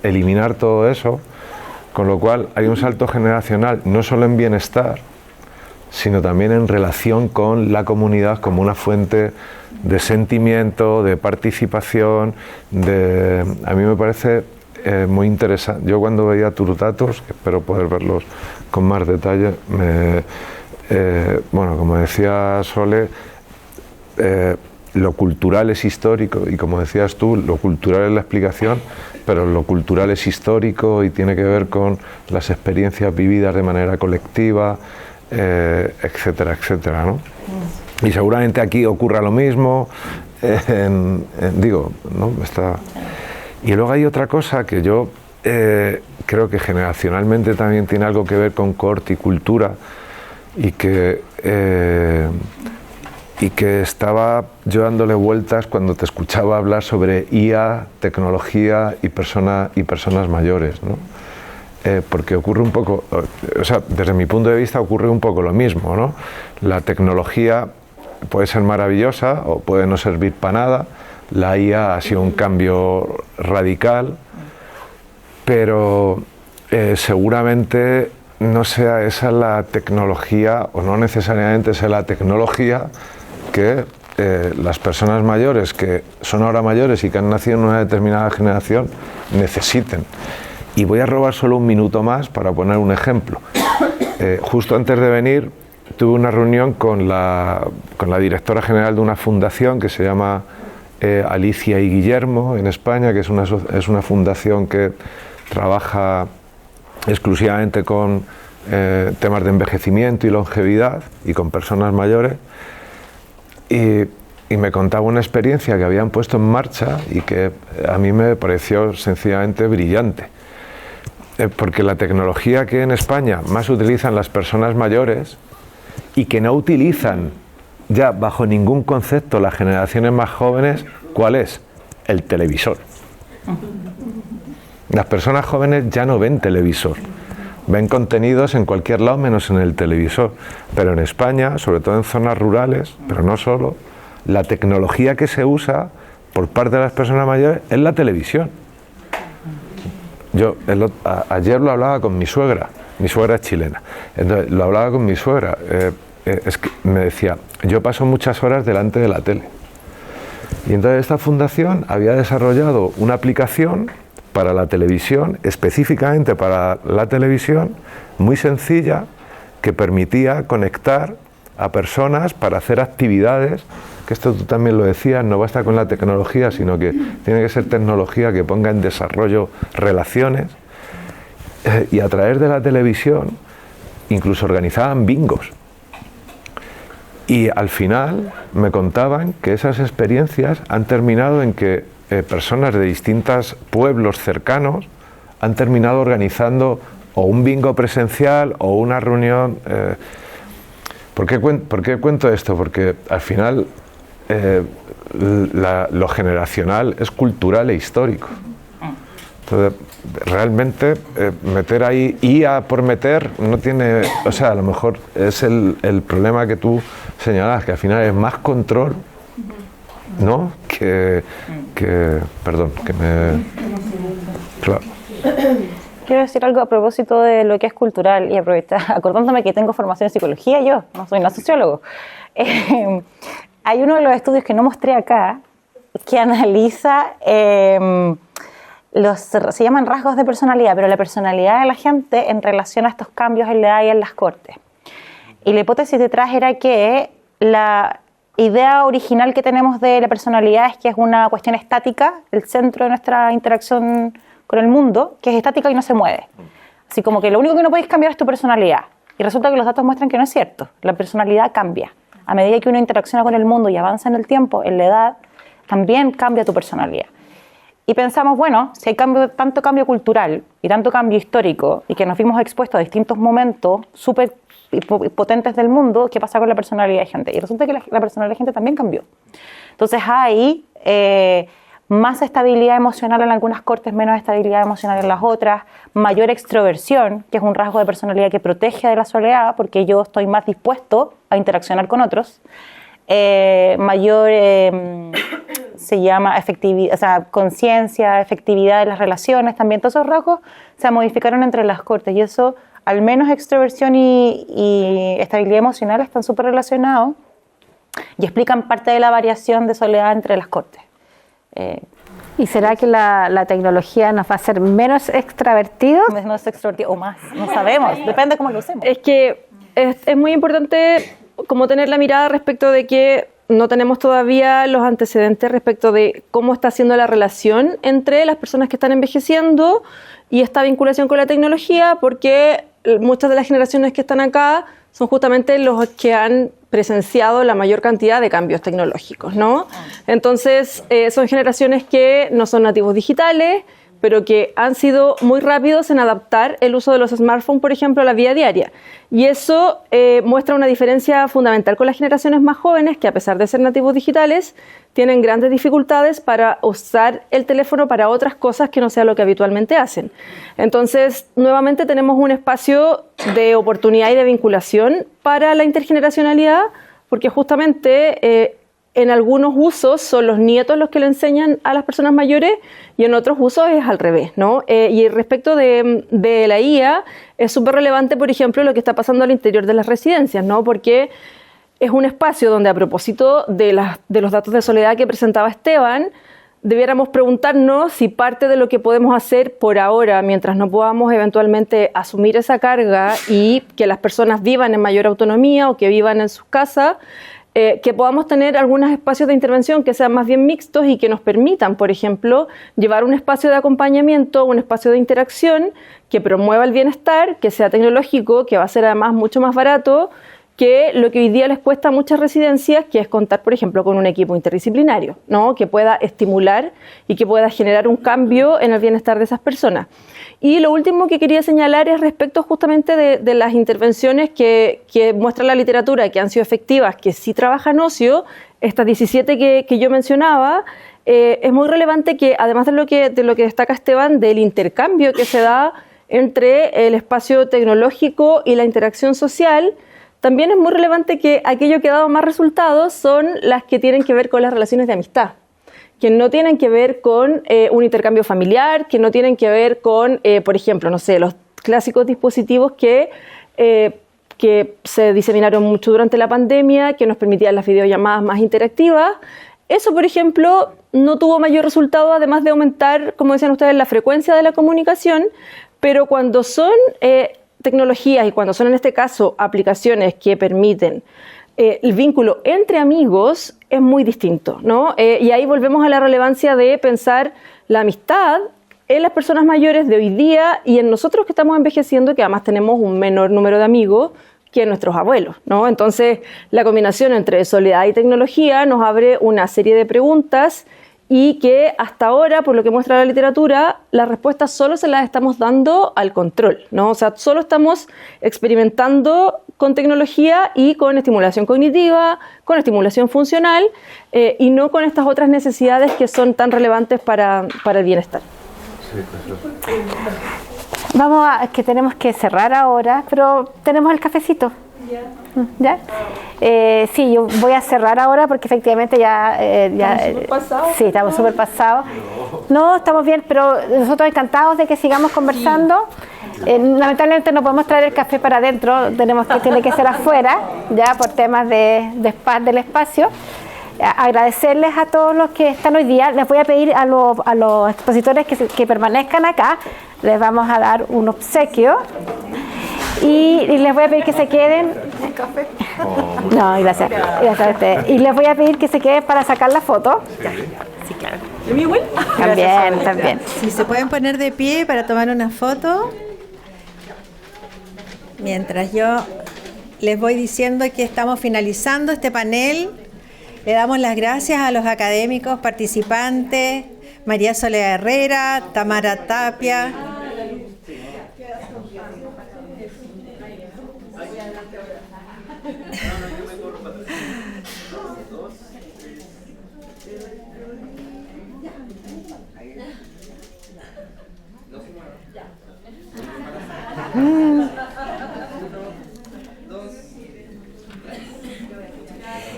eliminar todo eso, con lo cual hay un salto generacional no solo en bienestar, sino también en relación con la comunidad como una fuente de sentimiento, de participación, a mí me parece muy interesante. Yo cuando veía tus datos, que espero poder verlos con más detalle, bueno, como decía Sole, lo cultural es histórico y como decías tú, lo cultural es la explicación, pero lo cultural es histórico y tiene que ver con las experiencias vividas de manera colectiva, etcétera, etcétera, ¿no? Y seguramente aquí ocurra lo mismo, digo, ¿no? Y luego hay otra cosa que yo creo que generacionalmente también tiene algo que ver con corte y cultura y que estaba yo dándole vueltas cuando te escuchaba hablar sobre IA, tecnología y personas mayores, ¿no? Porque ocurre un poco, o sea, desde mi punto de vista ocurre un poco lo mismo, ¿no? La tecnología puede ser maravillosa o puede no servir para nada, la IA ha sido un cambio radical, pero seguramente no sea esa la tecnología, o no necesariamente sea la tecnología que las personas mayores, que son ahora mayores y que han nacido en una determinada generación, necesiten. Y voy a robar solo un minuto más para poner un ejemplo. Justo antes de venir tuve una reunión con la directora general de una fundación que se llama Alicia y Guillermo en España, que es una fundación que trabaja exclusivamente con temas de envejecimiento y longevidad y con personas mayores. Y me contaba una experiencia que habían puesto en marcha y que a mí me pareció sencillamente brillante. Porque la tecnología que en España más utilizan las personas mayores y que no utilizan ya bajo ningún concepto las generaciones más jóvenes, ¿cuál es? El televisor. Las personas jóvenes ya no ven televisor, ven contenidos en cualquier lado menos en el televisor. Pero en España, sobre todo en zonas rurales, pero no solo, la tecnología que se usa por parte de las personas mayores es la televisión. Yo ayer lo hablaba con mi suegra es chilena, entonces lo hablaba con mi suegra, es que me decía, yo paso muchas horas delante de la tele. Y entonces esta fundación había desarrollado una aplicación para la televisión, específicamente para la televisión, muy sencilla, que permitía conectar a personas para hacer actividades, que esto tú también lo decías, no basta con la tecnología, sino que tiene que ser tecnología que ponga en desarrollo relaciones, y a través de la televisión incluso organizaban bingos. Y al final me contaban que esas experiencias han terminado en que personas de distintos pueblos cercanos han terminado organizando o un bingo presencial o una reunión. ¿Por qué cuento esto? Porque al final lo generacional es cultural e histórico. Entonces, realmente meter ahí IA por meter no tiene, o sea, a lo mejor es el problema que tú señalas, que al final es más control, ¿no? Perdón, que me... Claro. quiero decir algo a propósito de lo que es cultural y aprovechar, acordándome que tengo formación en psicología, yo no soy una sociólogo. Hay uno de los estudios que no mostré acá que analiza, se llaman rasgos de personalidad, pero la personalidad de la gente en relación a estos cambios en la edad y en las cortes. Y la hipótesis detrás era que la idea original que tenemos de la personalidad es que es una cuestión estática, el centro de nuestra interacción con el mundo, que es estática y no se mueve. Así como que lo único que no podéis cambiar es tu personalidad. Y resulta que los datos muestran que no es cierto. La personalidad cambia. A medida que uno interacciona con el mundo y avanza en el tiempo, en la edad, también cambia tu personalidad. Y pensamos, bueno, si hay tanto cambio cultural y tanto cambio histórico y que nos vimos expuestos a distintos momentos súper potentes del mundo, ¿qué pasa con la personalidad de gente? Y resulta que la personalidad de gente también cambió. Entonces hay más estabilidad emocional en algunas cortes, menos estabilidad emocional en las otras, mayor extroversión, que es un rasgo de personalidad que protege de la soledad, porque yo estoy más dispuesto a interaccionar con otros, mayor se llama efectividad, o sea, conciencia, efectividad de las relaciones, también todos esos rasgos se modificaron entre las cortes y eso, al menos extroversión y estabilidad emocional están súper relacionados y explican parte de la variación de soledad entre las cortes. ¿Y será que la tecnología nos va a hacer menos extrovertidos? Menos extrovertidos o más, no sabemos, depende de cómo lo usemos. Es que es muy importante como tener la mirada respecto de que no tenemos todavía los antecedentes respecto de cómo está siendo la relación entre las personas que están envejeciendo y esta vinculación con la tecnología, porque muchas de las generaciones que están acá son justamente los que han presenciado la mayor cantidad de cambios tecnológicos, ¿no? Entonces, son generaciones que no son nativos digitales, pero que han sido muy rápidos en adaptar el uso de los smartphones, por ejemplo, a la vida diaria. Y eso muestra una diferencia fundamental con las generaciones más jóvenes, que a pesar de ser nativos digitales, tienen grandes dificultades para usar el teléfono para otras cosas que no sea lo que habitualmente hacen. Entonces, nuevamente tenemos un espacio de oportunidad y de vinculación para la intergeneracionalidad, porque justamente en algunos usos son los nietos los que le enseñan a las personas mayores y en otros usos es al revés, ¿no? Y respecto de la IA, es súper relevante, por ejemplo, lo que está pasando al interior de las residencias, ¿no? Porque es un espacio donde, a propósito de los datos de soledad que presentaba Esteban, debiéramos preguntarnos si parte de lo que podemos hacer por ahora, mientras no podamos eventualmente asumir esa carga y que las personas vivan en mayor autonomía o que vivan en sus casas, que podamos tener algunos espacios de intervención que sean más bien mixtos y que nos permitan, por ejemplo, llevar un espacio de acompañamiento, un espacio de interacción que promueva el bienestar, que sea tecnológico, que va a ser además mucho más barato que lo que hoy día les cuesta a muchas residencias, que es contar, por ejemplo, con un equipo interdisciplinario, ¿no? Que pueda estimular y que pueda generar un cambio en el bienestar de esas personas. Y lo último que quería señalar es respecto justamente de las intervenciones que muestra la literatura, que han sido efectivas, que sí trabajan ocio, estas 17 que yo mencionaba. Es muy relevante que, además de lo que destaca Esteban, del intercambio que se da entre el espacio tecnológico y la interacción social, también es muy relevante que aquello que ha dado más resultados son las que tienen que ver con las relaciones de amistad, que no tienen que ver con un intercambio familiar, que no tienen que ver con, por ejemplo, no sé, los clásicos dispositivos que se diseminaron mucho durante la pandemia, que nos permitían las videollamadas más interactivas. Eso, por ejemplo, no tuvo mayor resultado, además de aumentar, como decían ustedes, la frecuencia de la comunicación, pero cuando son tecnologías y cuando son, en este caso, aplicaciones que permiten el vínculo entre amigos, es muy distinto, ¿no? Y ahí volvemos a la relevancia de pensar la amistad en las personas mayores de hoy día y en nosotros que estamos envejeciendo, que además tenemos un menor número de amigos que nuestros abuelos, ¿no? Entonces, la combinación entre soledad y tecnología nos abre una serie de preguntas y que hasta ahora, por lo que muestra la literatura, las respuestas solo se las estamos dando al control, ¿no? O sea, solo estamos experimentando con tecnología y con estimulación cognitiva, con estimulación funcional y no con estas otras necesidades que son tan relevantes para el bienestar. Que tenemos que cerrar ahora, pero tenemos el cafecito. ¿Ya? Sí, yo voy a cerrar ahora porque efectivamente ya ¿Estamos súper pasados? Sí, estamos súper pasados. No, estamos bien, pero nosotros encantados de que sigamos conversando. Lamentablemente no podemos traer el café para adentro, tiene que ser afuera, ya por temas del espacio. Agradecerles a todos los que están hoy día. Les voy a pedir a los expositores que permanezcan acá, les vamos a dar un obsequio. Y les voy a pedir que se queden. ¿Café? No, gracias. Gracias a ustedes. Y les voy a pedir que se queden para sacar la foto. Sí, claro. ¿Y mi igual? También. Si se pueden poner de pie para tomar una foto. Mientras yo les voy diciendo que estamos finalizando este panel, le damos las gracias a los académicos participantes, María Soledad Herrera, Tamara Tapia.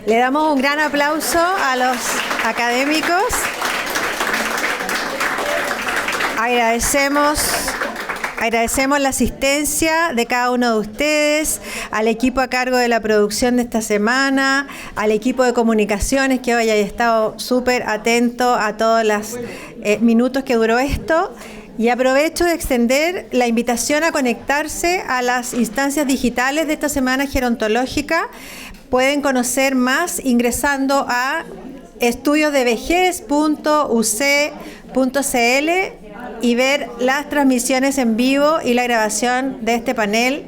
Le damos un gran aplauso a los académicos. Agradecemos la asistencia de cada uno de ustedes, al equipo a cargo de la producción de esta semana, al equipo de comunicaciones que hoy haya estado súper atento a todos los minutos que duró esto. Y aprovecho de extender la invitación a conectarse a las instancias digitales de esta semana gerontológica. Pueden conocer más ingresando a estudiosdevejez.uc.cl y ver las transmisiones en vivo y la grabación de este panel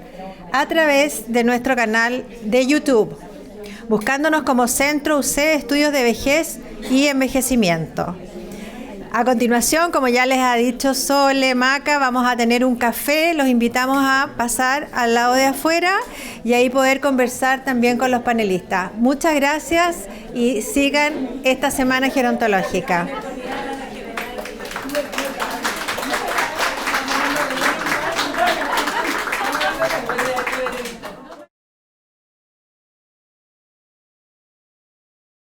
a través de nuestro canal de YouTube, buscándonos como Centro UC Estudios de Vejez y Envejecimiento. A continuación, como ya les ha dicho Sole, Maca, vamos a tener un café. Los invitamos a pasar al lado de afuera y ahí poder conversar también con los panelistas. Muchas gracias y sigan esta semana gerontológica.